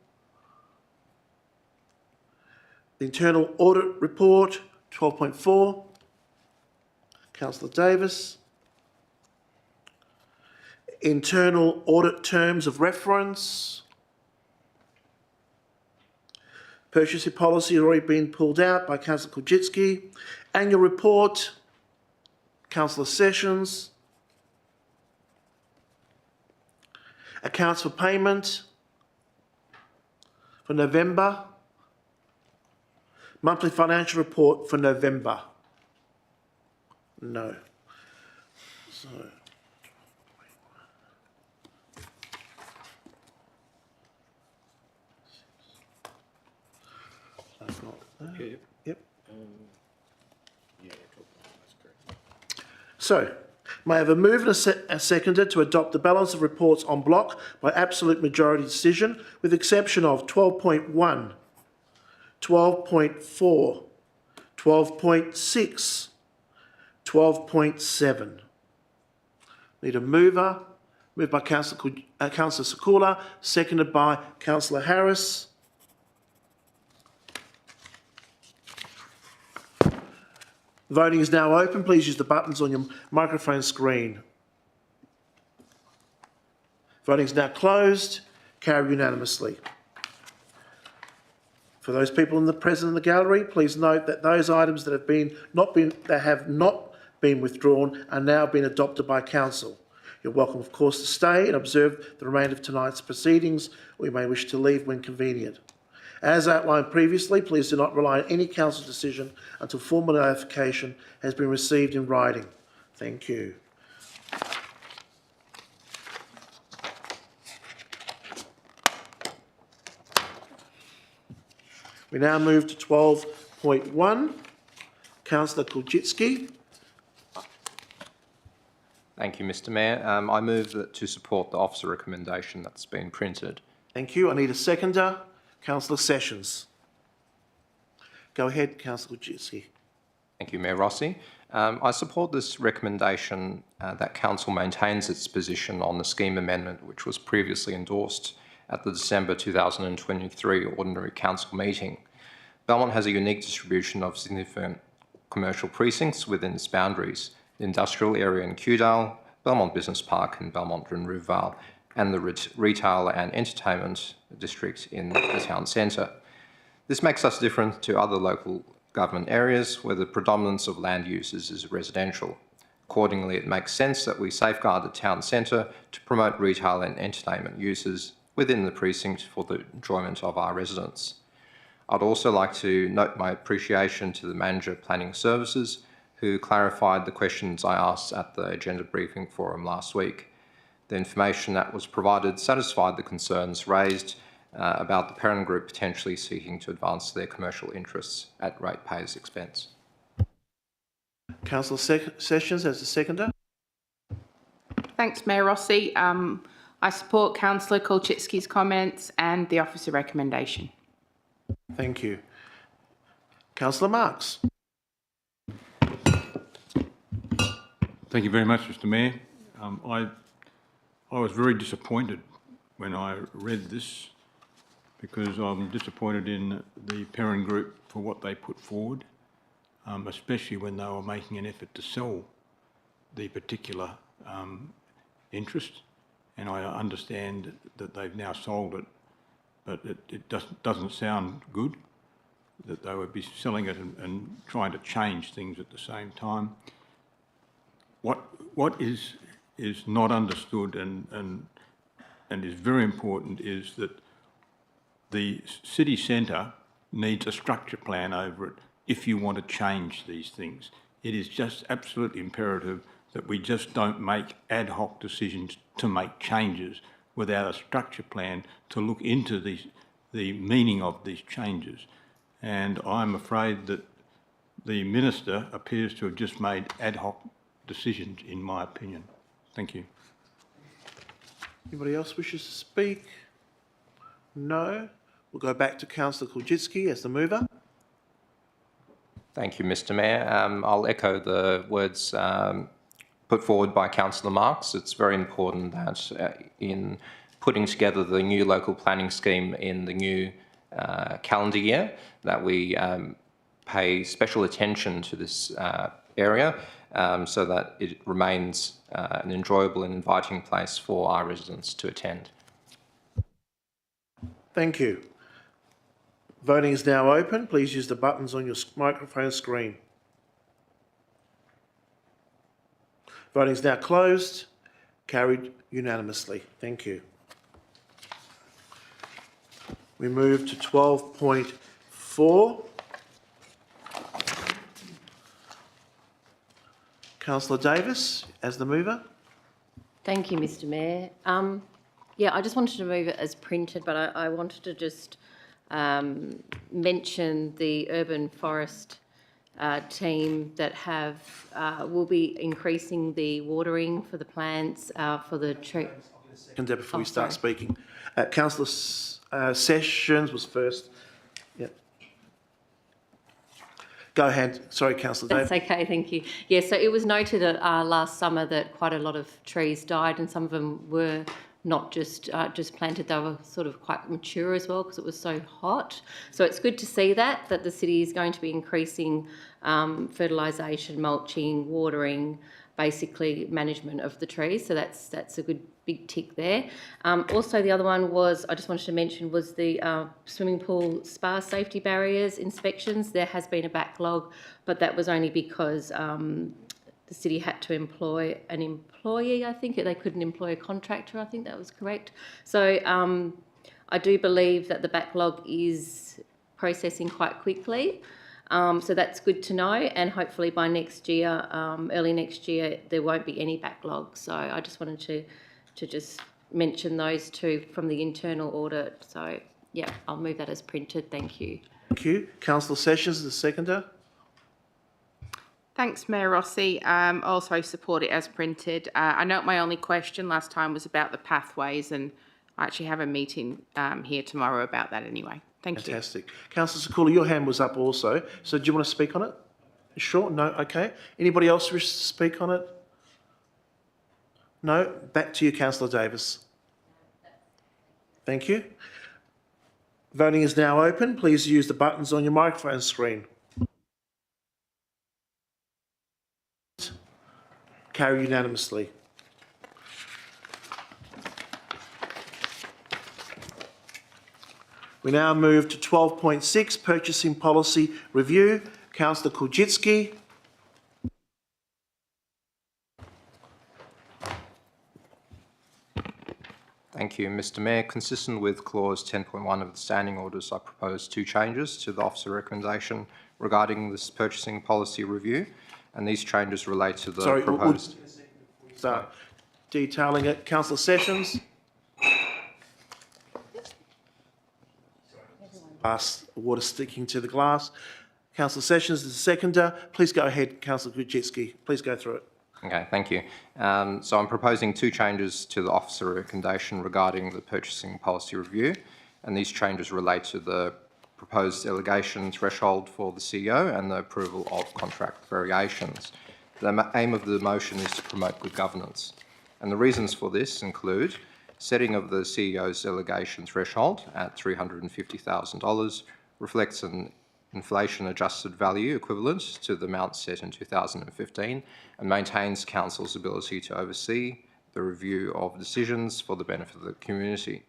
The internal audit report, 12.4. Councillor Davis. Internal audit terms of reference. Purchasing policy has already been pulled out by Councillor Kulczycki. Annual report, Councillor Sessions. Accounts for payment for November. Monthly financial report for November. No. So. I've got that. Okay. Yep. Yeah, that's correct. So, may I have a move and a seconder to adopt the balance of reports en bloc by absolute majority decision, with the exception of 12.1, 12.4, 12.6, 12.7. Need a mover. Moved by Councillor Sikula, seconded by Councillor Harris. Voting is now open. Please use the buttons on your microphone screen. Voting is now closed. Carried unanimously. For those people present in the gallery, please note that those items that have not been withdrawn are now being adopted by Council. You're welcome, of course, to stay and observe the remainder of tonight's proceedings, or you may wish to leave when convenient. As outlined previously, please do not rely on any council decision until formal notification has been received in writing. Thank you. We now move to 12.1. Councillor Kulczycki. Thank you, Mr Mayor. I move to support the officer recommendation that's been printed. Thank you. I need a seconder. Councillor Sessions. Go ahead, Councillor Kulczycki. Thank you, Mayor Rossi. I support this recommendation that Council maintains its position on the scheme amendment, which was previously endorsed at the December 2023 Ordinary Council meeting. Belmont has a unique distribution of significant commercial precincts within its boundaries: the industrial area in Kewdale, Belmont Business Park in Belmont and Rivervale, and the retail and entertainment district in the town centre. This makes us different to other local government areas where the predominance of land uses is residential. Accordingly, it makes sense that we safeguard the town centre to promote retail and entertainment uses within the precinct for the enjoyment of our residents. I'd also like to note my appreciation to the Manager of Planning Services, who clarified the questions I asked at the agenda briefing forum last week. The information that was provided satisfied the concerns raised about the parent group potentially seeking to advance their commercial interests at ratepayers' expense. Councillor Sessions as the seconder. Thanks, Mayor Rossi. I support Councillor Kolchitsky's comments and the officer recommendation. Thank you. Councillor Marx. Thank you very much, Mr. Mayor. I was very disappointed when I read this, because I'm disappointed in the parent group for what they put forward, especially when they were making an effort to sell the particular interest. And I understand that they've now sold it, but it doesn't sound good that they would be selling it and trying to change things at the same time. What is not understood and is very important is that the city centre needs a structure plan over it if you want to change these things. It is just absolutely imperative that we just don't make ad hoc decisions to make changes without a structure plan to look into the meaning of these changes. And I'm afraid that the Minister appears to have just made ad hoc decisions, in my opinion. Thank you. Anybody else wishes to speak? No. We'll go back to Councillor Kulczycki as the mover. Thank you, Mr. Mayor. I'll echo the words put forward by Councillor Marx. It's very important that in putting together the new local planning scheme in the new calendar year, that we pay special attention to this area so that it remains an enjoyable and inviting place for our residents to attend. Thank you. Voting is now open. Please use the buttons on your microphone screen. Voting is now closed. Carried unanimously. Thank you. We move to 12.4. Councillor Davis as the mover. Thank you, Mr. Mayor. Yeah, I just wanted to move it as printed, but I wanted to just mention the urban forest team that will be increasing the watering for the plants for the tree. Before we start speaking, Councillor Sessions was first. Yep. Go ahead. Sorry, Councillor Davis. That's okay, thank you. Yeah, so it was noted last summer that quite a lot of trees died, and some of them were not just planted, they were sort of quite mature as well because it was so hot. So it's good to see that the city is going to be increasing fertilisation, mulching, watering, basically management of the trees. So that's a good big tick there. Also, the other one was, I just wanted to mention, was the swimming pool spa safety barriers inspections. There has been a backlog, but that was only because the city had to employ an employee, I think. They couldn't employ a contractor, I think that was correct. So I do believe that the backlog is processing quite quickly. So that's good to know, and hopefully by next year, early next year, there won't be any backlog. So I just wanted to just mention those two from the internal audit. So yeah, I'll move that as printed. Thank you. Thank you. Councillor Sessions, the seconder. Thanks, Mayor Rossi. Also support it as printed. I know my only question last time was about the pathways, and I actually have a meeting here tomorrow about that anyway. Thank you. Fantastic. Councillor Sakula, your hand was up also. So do you want to speak on it? Sure, no, okay. Anybody else wish to speak on it? No? Back to you, Councillor Davis. Thank you. Voting is now open. Please use the buttons on your microphone screen. Carry unanimously. We now move to 12.6, Purchasing Policy Review. Councillor Kulczycki. Thank you, Mr Mayor. Consistent with clause 10.1 of the standing orders, I propose two changes to the officer recommendation regarding this purchasing policy review, and these changes relate to the proposed... Start detailing it. Councillor Sessions. Glass, water sticking to the glass. Councillor Sessions is the seconder. Please go ahead, Councillor Kulczycki. Please go through it. Okay, thank you. So I'm proposing two changes to the officer recommendation regarding the purchasing policy review, and these changes relate to the proposed delegation threshold for the CEO and the approval of contract variations. The aim of the motion is to promote good governance, and the reasons for this include setting of the CEO's delegation threshold at $350,000 reflects an inflation-adjusted value equivalent to the amount set in 2015 and maintains Council's ability to oversee the review of decisions for the benefit of the community.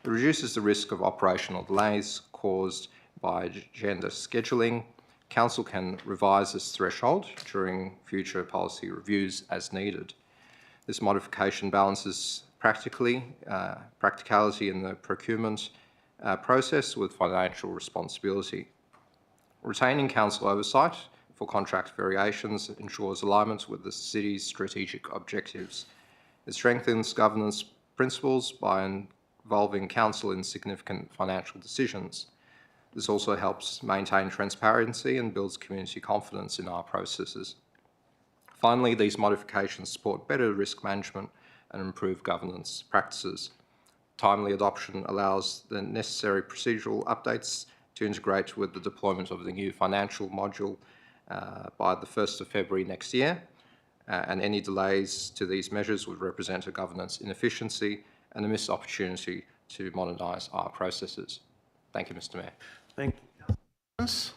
It reduces the risk of operational delays caused by agenda scheduling. Council can revise this threshold during future policy reviews as needed. This modification balances practicality in the procurement process with financial responsibility. Retaining council oversight for contract variations ensures alignment with the city's strategic objectives. It strengthens governance principles by involving council in significant financial decisions. This also helps maintain transparency and builds community confidence in our processes. Finally, these modifications support better risk management and improve governance practices. Timely adoption allows the necessary procedural updates to integrate with the deployment of the new financial module by the 1st of February next year, and any delays to these measures would represent a governance inefficiency and a missed opportunity to modernise our processes. Thank you, Mr Mayor. Thank you. As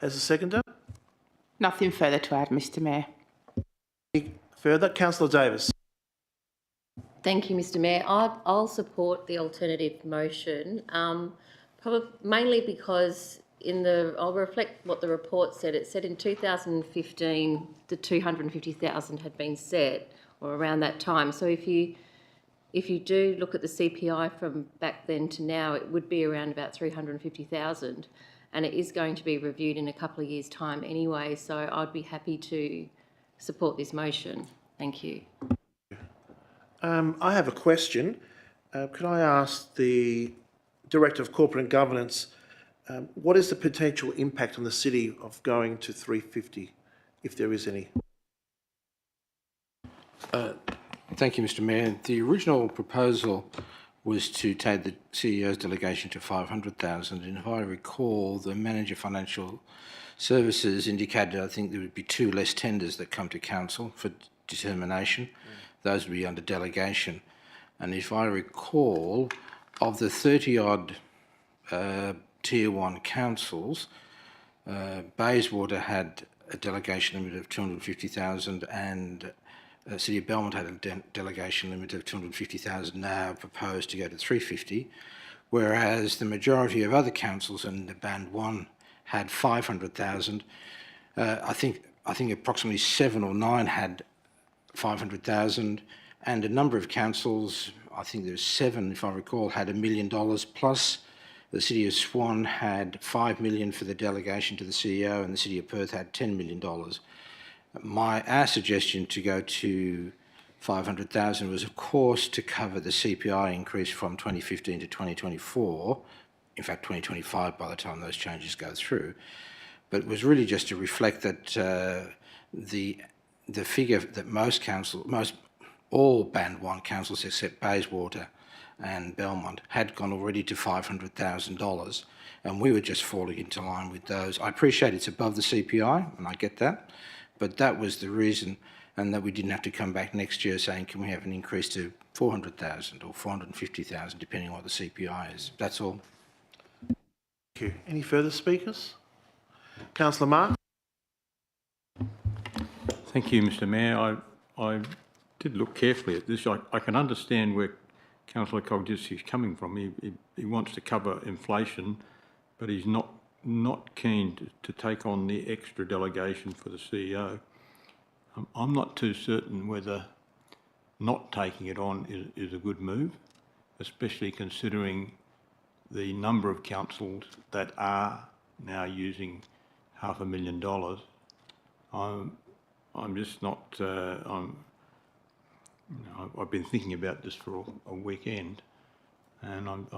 a seconder? Nothing further to add, Mr Mayor. Further? Councillor Davis. Thank you, Mr Mayor. I'll support the alternative motion, probably mainly because I'll reflect what the report said. It said in 2015 the 250,000 had been set, or around that time. So if you do look at the CPI from back then to now, it would be around about 350,000, and it is going to be reviewed in a couple of years' time anyway. So I'd be happy to support this motion. Thank you. I have a question. Could I ask the Director of Corporate Governance, what is the potential impact on the city of going to 350, if there is any? Thank you, Mr Mayor. The original proposal was to take the CEO's delegation to 500,000, and if I recall, the Manager Financial Services indicated I think there would be two less tenders that come to Council for determination. Those would be under delegation. And if I recall, of the 30-odd Tier 1 councils, Bayswater had a delegation limit of 250,000 and City of Belmont had a delegation limit of 250,000, now proposed to go to 350, whereas the majority of other councils in the Band 1 had 500,000. I think approximately 7 or 9 had 500,000, and a number of councils, I think there's 7 if I recall, had $1 million plus. The City of Swan had $5 million for the delegation to the CEO, and the City of Perth had $10 million. Our suggestion to go to 500,000 was, of course, to cover the CPI increase from 2015 to 2024, in fact 2025 by the time those changes go through, but it was really just to reflect that the figure that all Band 1 councils except Bayswater and Belmont had gone already to $500,000, and we were just falling into line with those. I appreciate it's above the CPI, and I get that, but that was the reason, and that we didn't have to come back next year saying, can we have an increase to 400,000 or 450,000, depending on what the CPI is. That's all. Thank you. Any further speakers? Councillor Mark? Thank you, Mr Mayor. I did look carefully at this. I can understand where Councillor Cogdici is coming from. He wants to cover inflation, but he's not keen to take on the extra delegation for the CEO. I'm not too certain whether not taking it on is a good move, especially considering the number of councils that are now using $500,000. I'm just not. I've been thinking about this for a weekend, and I'm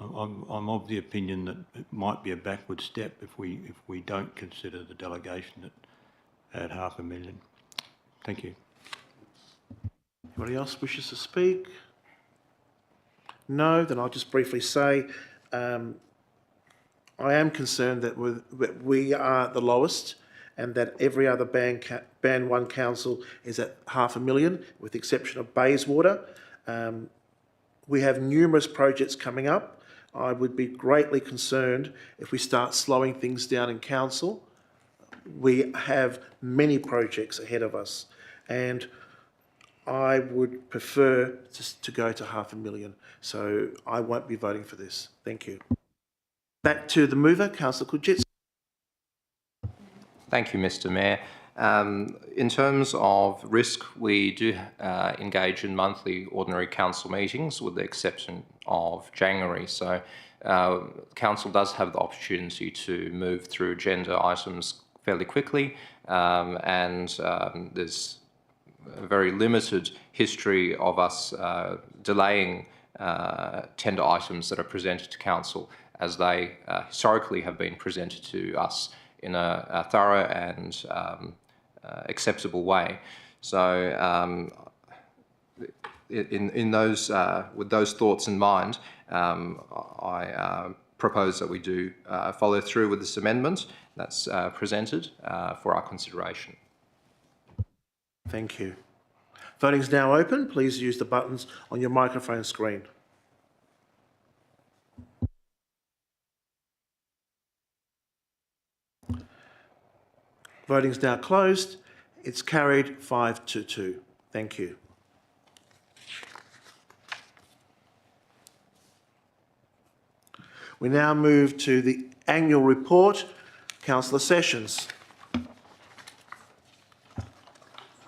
of the opinion that it might be a backward step if we don't consider the delegation at $500,000. Thank you. Anybody else wishes to speak? No, then I'll just briefly say I am concerned that we are the lowest, and that every other Band 1 council is at $500,000, with the exception of Bayswater. We have numerous projects coming up. I would be greatly concerned if we start slowing things down in council. We have many projects ahead of us, and I would prefer to go to $500,000. So I won't be voting for this. Thank you. Back to the mover, Councillor Kudjitz. Thank you, Mr Mayor. In terms of risk, we do engage in monthly ordinary council meetings with the exception of January. So council does have the opportunity to move through agenda items fairly quickly, and there's a very limited history of us delaying tender items that are presented to council, as they historically have been presented to us in a thorough and acceptable way. So in those, with those thoughts in mind, I propose that we do follow through with this amendment that's presented for our consideration. Thank you. Voting is now open. Please use the buttons on your microphone screen. Voting is now closed. It's carried 5-2. Thank you. We now move to the annual report. Councillor Sessions.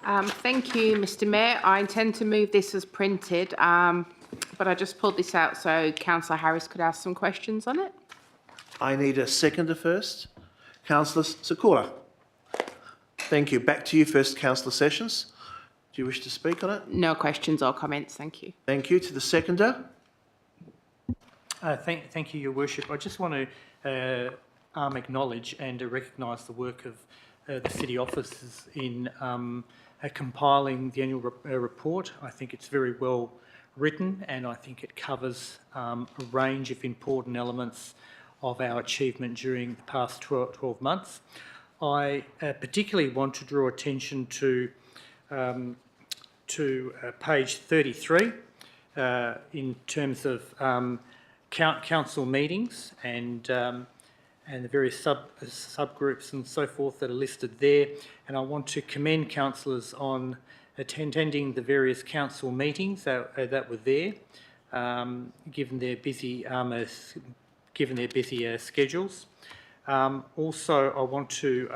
Thank you, Mr Mayor. I intend to move this as printed, but I just pulled this out so Councillor Harris could ask some questions on it. I need a seconder first. Councillor Sikora. Thank you. Back to you first, Councillor Sessions. Do you wish to speak on it? No questions or comments, thank you. Thank you. To the seconder. Thank you, Your Worship. I just want to acknowledge and recognise the work of the city officers in compiling the annual report. I think it's very well written, and I think it covers a range of important elements of our achievement during the past 12 months. I particularly want to draw attention to page 33 in terms of council meetings and the various subgroups and so forth that are listed there. And I want to commend councillors on attending the various council meetings that were there, given their busy schedules. Also, I want to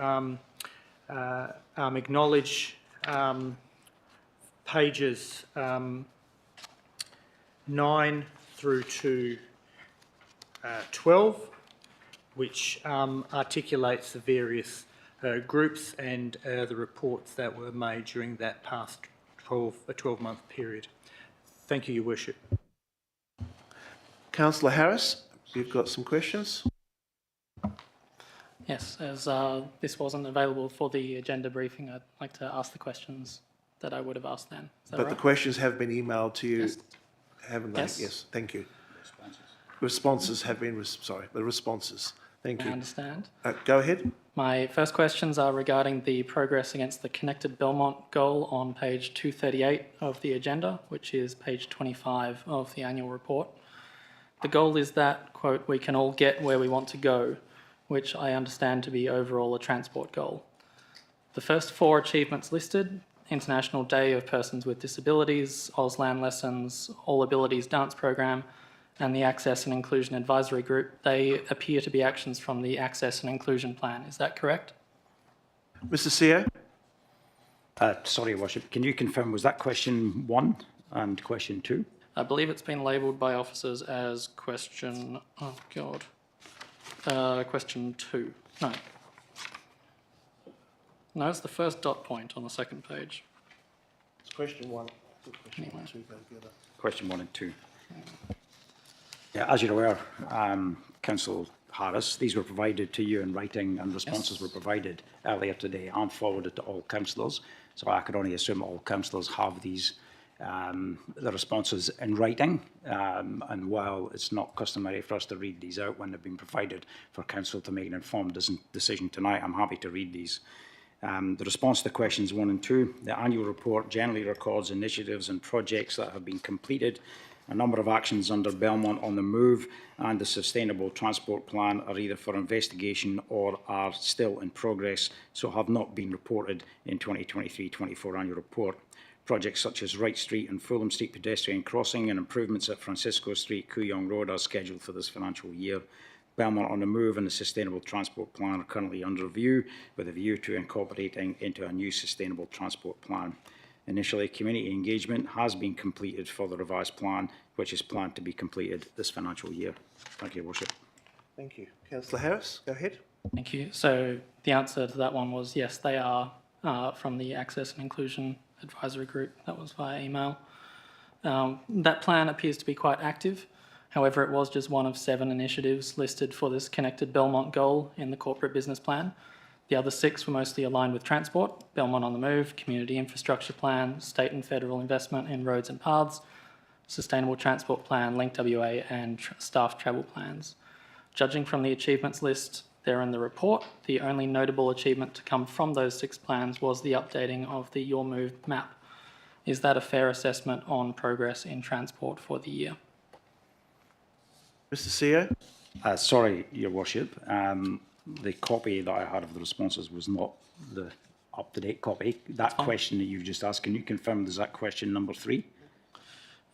acknowledge pages 9 through to 12, which articulates the various groups and the reports that were made during that past 12-month period. Thank you, Your Worship. Councillor Harris, you've got some questions? Yes, as this wasn't available for the agenda briefing, I'd like to ask the questions that I would have asked then. Is that But right? the questions have been emailed to you, Yes. haven't they? Yes. Yes, thank you. responses have been, the responses. Thank I you. understand. Go ahead. My first questions are regarding the progress against the Connected Belmont goal on page 238 of the agenda, which is page 25 of the annual report. The goal is that, quote, we can all get where we want to go, which I understand to be overall a transport goal. The first 4 achievements listed, International Day of Persons with Disabilities, Auslan Lessons, All Abilities Dance Program, and the Access and Inclusion Advisory Group, they appear to be actions from the Access and Inclusion Plan. Is that correct? Mr. CEO? Sorry, Your Worship, can you confirm, was that question 1 and question 2? I believe it's been labelled by officers as question, oh God, question 2. No. No, it's the first dot point on the second page. It's question 1. Anyway. Question 1 and 2. Yeah, as you're aware, Councillor Harris, these were provided to you in writing and responses were provided earlier today and forwarded to all councillors. So I could only assume all councillors have these, the responses in writing. And while it's not customary for us to read these out when they've been provided for council to make an informed decision tonight, I'm happy to read these. The response to questions 1 and 2, the annual report generally records initiatives and projects that have been completed. A number of actions under Belmont on the Move and the Sustainable Transport Plan are either for investigation or are still in progress, so have not been reported in 2023-24 annual report. Projects such as Wright Street and Fulham Street pedestrian crossing and improvements at Francisco Street, Kooyong Road are scheduled for this financial year. Belmont on the Move and the Sustainable Transport Plan are currently under review with a view to incorporating into a new Sustainable Transport Plan. Initially, community engagement has been completed for the revised plan, which is planned to be completed this financial year. Thank you, Your Worship. Thank you. Councillor Harris, go ahead. Thank you. So the answer to that one was yes, they are from the Access and Inclusion Advisory Group. That was via email. That plan appears to be quite active. However, it was just one of 7 initiatives listed for this Connected Belmont goal in the corporate business plan. The other 6 were mostly aligned with transport, Belmont on the Move, Community Infrastructure Plan, State and Federal Investment in Roads and Paths, Sustainable Transport Plan, Link WA and Staff Travel Plans. Judging from the achievements list there in the report, the only notable achievement to come from those 6 plans was the updating of the Your Move map. Is that a fair assessment on progress in transport for the year? Mr. CEO? Sorry, Your Worship. The copy that I had of the responses was not the up-to-date copy. That question that you've just asked, can you confirm, is that question number 3?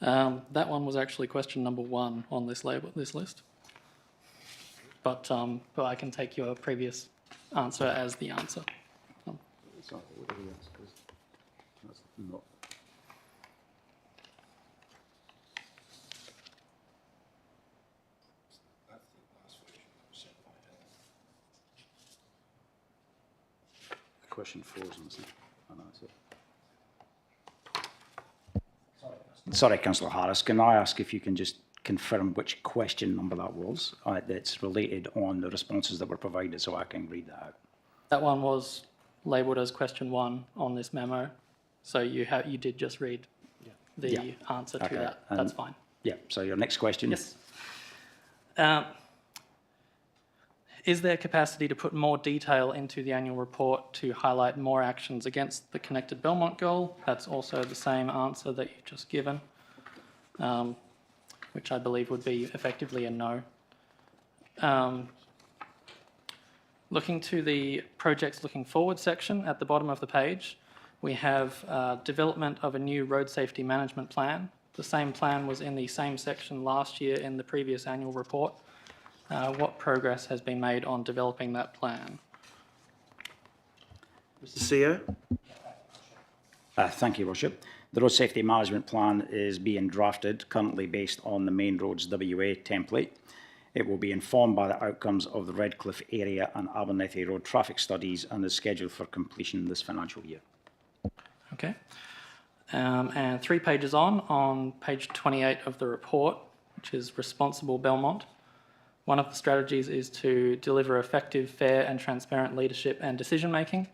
That one was actually question number 1 on this list. But I can take your previous answer as the answer. Sorry, what did he ask? That's not. Question 4 is missing. Sorry, Councillor Harris, can I ask if you can just confirm which question number that was that's related on the responses that were provided so I can read that out? That one was labelled as question 1 on this memo. So you did just read the answer to that. That's fine. Yeah, so your next question? Yes. Is there capacity to put more detail into the annual report to highlight more actions against the Connected Belmont goal? That's also the same answer that you've just given, which I believe would be effectively a no. Looking to the projects looking forward section at the bottom of the page, we have development of a new road safety management plan. The same plan was in the same section last year in the previous annual report. What progress has been made on developing that plan? Mr. CEO? Thank you, Worship. The Road Safety Management Plan is being drafted currently based on the Main Roads WA template. It will be informed by the outcomes of the Redcliffe area and Abernethy Road traffic studies and is scheduled for completion this financial year. Okay. And 3 pages on page 28 of the report, which is Responsible Belmont. One of the strategies is to deliver effective, fair and transparent leadership and decision-making.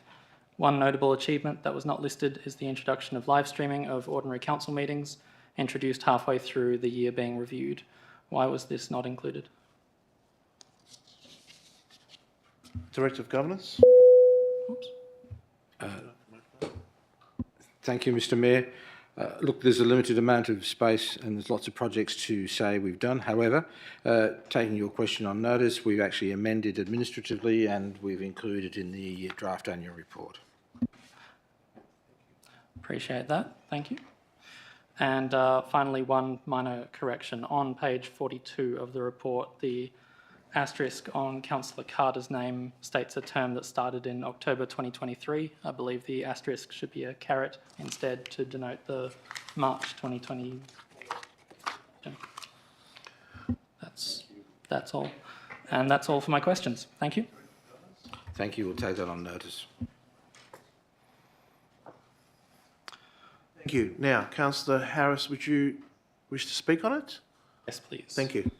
One notable achievement that was not listed is the introduction of live streaming of ordinary council meetings, introduced halfway through the year being reviewed. Why was this not included? Director of Governance. Oops. Thank you, Mr Mayor. Look, there's a limited amount of space and there's lots of projects to say we've done. However, taking your question on notice, we've actually amended administratively and we've included in the draft annual report. Appreciate that. Thank you. And finally, one minor correction. On page 42 of the report, the asterisk on Councillor Carter's name states a term that started in October 2023. I believe the asterisk should be a caret instead to denote the March 2020. That's all. And that's all for my questions. Thank you. Thank you. We'll take that on notice. Thank you. Now, Councillor Harris, would you wish to speak on it? Yes, please. Thank you.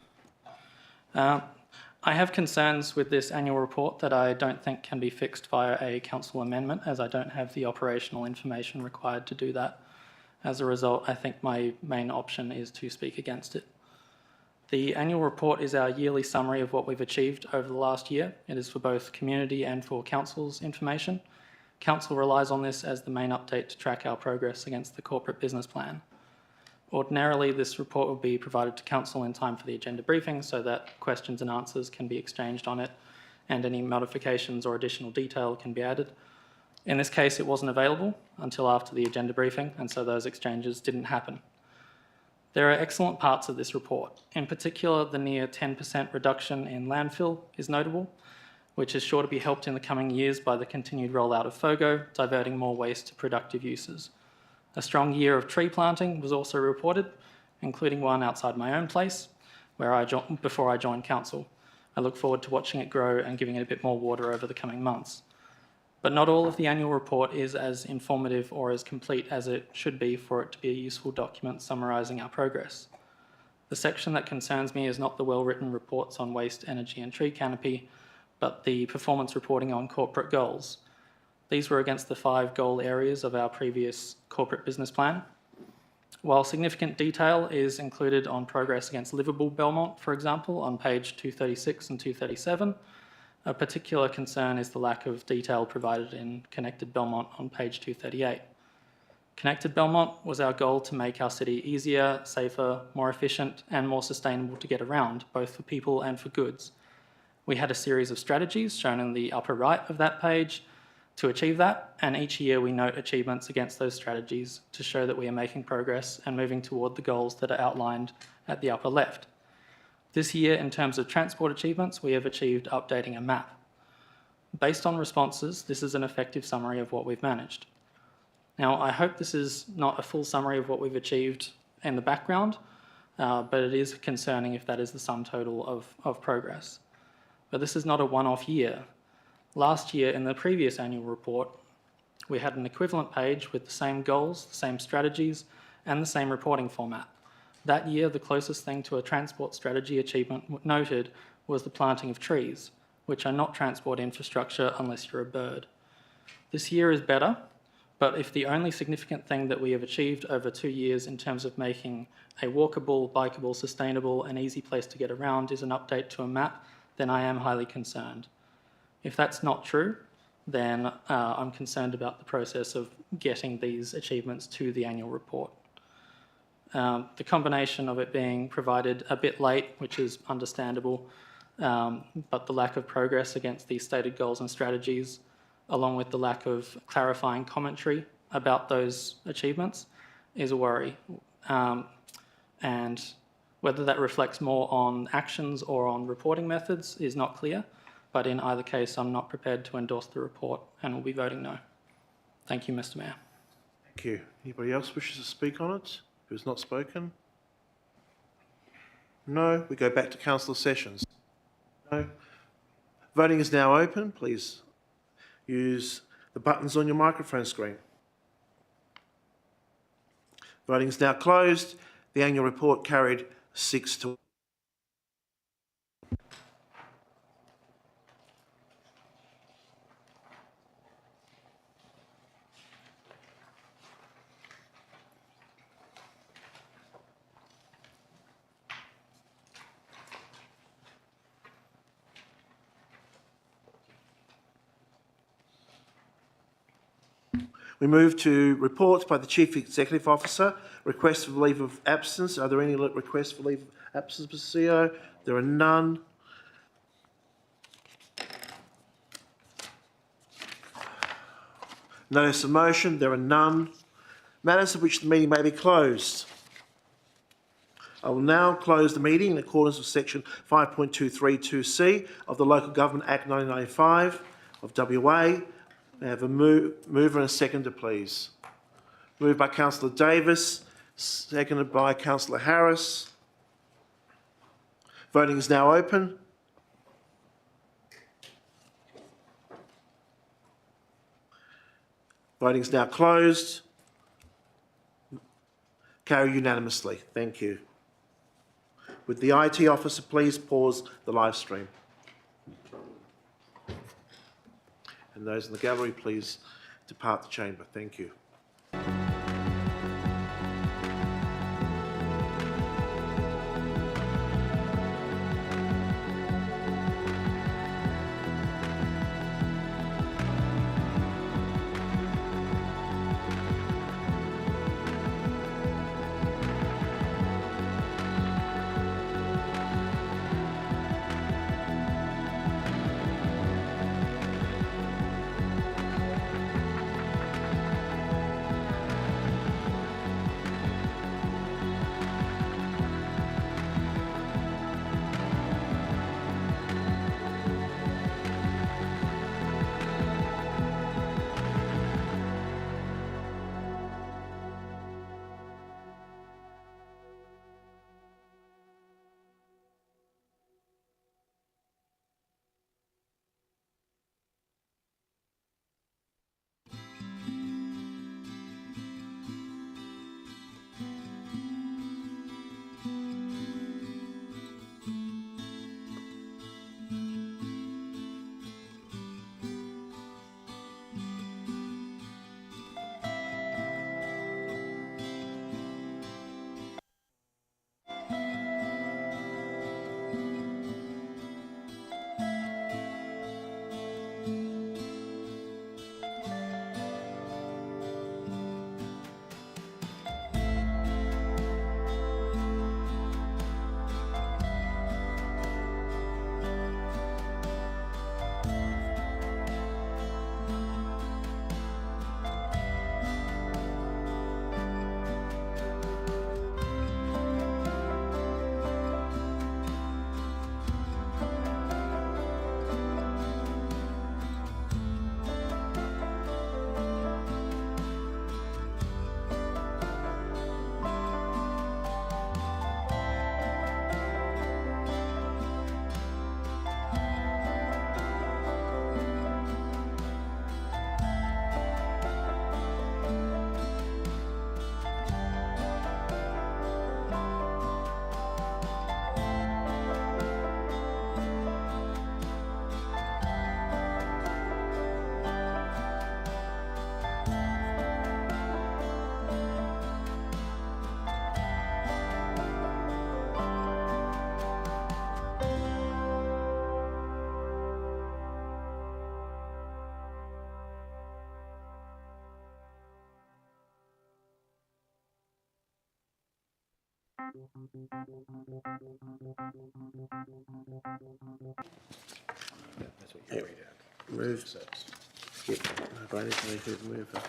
I have concerns with this annual report that I don't think can be fixed via a council amendment, as I don't have the operational information required to do that. As a result, I think my main option is to speak against it. The annual report is our yearly summary of what we've achieved over the last year. It is for both community and for council's information. Council relies on this as the main update to track our progress against the corporate business plan. Ordinarily, this report will be provided to Council in time for the agenda briefing so that questions and answers can be exchanged on it and any modifications or additional detail can be added. In this case, it wasn't available until after the agenda briefing, and so those exchanges didn't happen. There are excellent parts of this report. In particular, the near 10% reduction in landfill is notable, which is sure to be helped in the coming years by the continued rollout of FOGO, diverting more waste to productive uses. A strong year of tree planting was also reported, including one outside my own place, where before I joined council. I look forward to watching it grow and giving it a bit more water over the coming months. But not all of the annual report is as informative or as complete as it should be for it to be a useful document summarising our progress. The section that concerns me is not the well-written reports on waste, energy and tree canopy, but the performance reporting on corporate goals. These were against the 5 goal areas of our previous corporate business plan. While significant detail is included on progress against livable Belmont, for example, on page 236 and 237, a particular concern is the lack of detail provided in Connected Belmont on page 238. Connected Belmont was our goal to make our city easier, safer, more efficient and more sustainable to get around, both for people and for goods. We had a series of strategies shown in the upper right of that page to achieve that, and each year we note achievements against those strategies to show that we are making progress and moving toward the goals that are outlined at the upper left. This year, in terms of transport achievements, we have achieved updating a map. Based on responses, this is an effective summary of what we've managed. Now, I hope this is not a full summary of what we've achieved in the background, but it is concerning if that is the sum total of progress. But this is not a one-off year. Last year, in the previous annual report, we had an equivalent page with the same goals, the same strategies, and the same reporting format. That year, the closest thing to a transport strategy achievement noted was the planting of trees, which are not transport infrastructure unless you're a bird. This year is better, but if the only significant thing that we have achieved over 2 years in terms of making a walkable, bikeable, sustainable, and easy place to get around is an update to a map, then I am highly concerned. If that's not true, then I'm concerned about the process of getting these achievements to the annual report. The combination of it being provided a bit late, which is understandable, but the lack of progress against these stated goals and strategies, along with the lack of clarifying commentary about those achievements, is a worry. And whether that reflects more on actions or on reporting methods is not clear. But in either case, I'm not prepared to endorse the report and will be voting no. Thank you, Mr Mayor. Thank you. Anybody else wishes to speak on it who has not spoken? No. We go back to Councillor Sessions. No. Voting is now open. Please use the buttons on your microphone screen. Voting is now closed. The annual report carried 6-1. We move to reports by the Chief Executive Officer. Requests for leave of absence. Are there any requests for leave of absence, Mr. CEO? There are none. Notice of motion. There are none. Matters of which the meeting may be closed. I will now close the meeting in accordance with section 5.232C of the Local Government Act 1995 of WA. May I have a mover and a seconder, please? Moved by Councillor Davis, seconded by Councillor Harris. Voting is now open. Voting is now closed. Carry unanimously. Thank you. Would the IT officer please pause the live stream? And those in the gallery, please depart the chamber. Thank you. That's what you read out. Move. Yep. No voting for me to move it.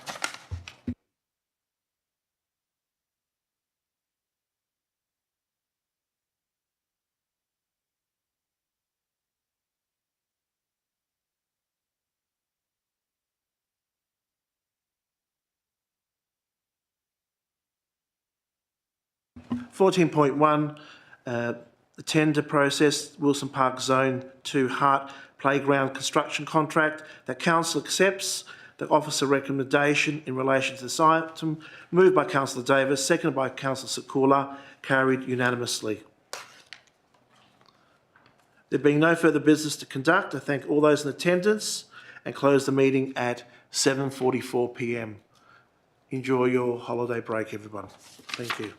The tender process, Wilson Park Zone 2 Hart Playground construction contract that Council accepts. The officer recommendation in relation to this item, moved by Councillor Davis, seconded by Councillor Sikula, carried unanimously. There being no further business to conduct, I thank all those in attendance and close the meeting at 7:44 p.m. Enjoy your holiday break, everyone. Thank you.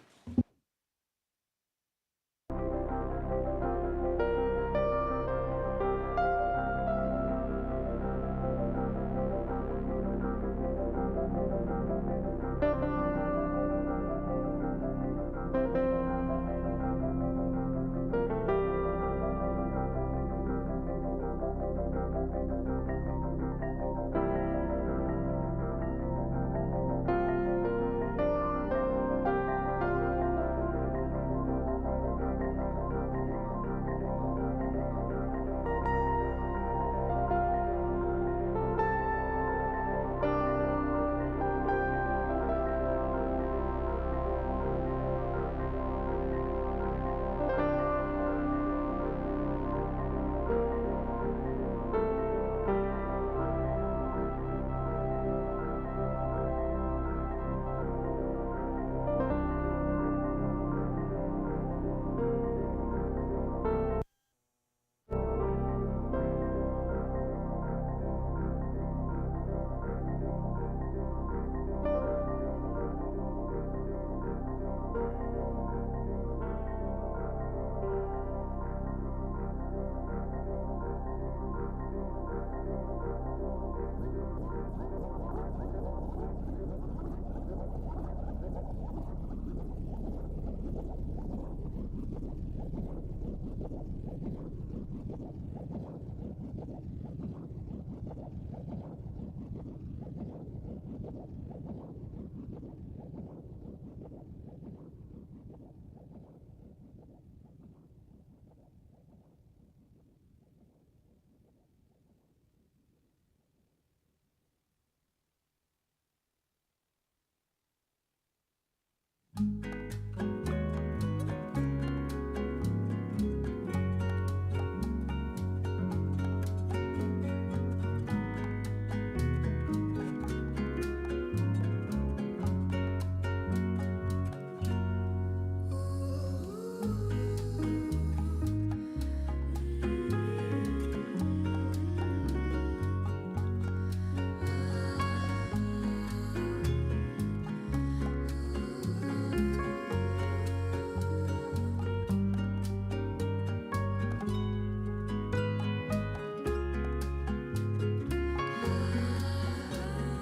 you.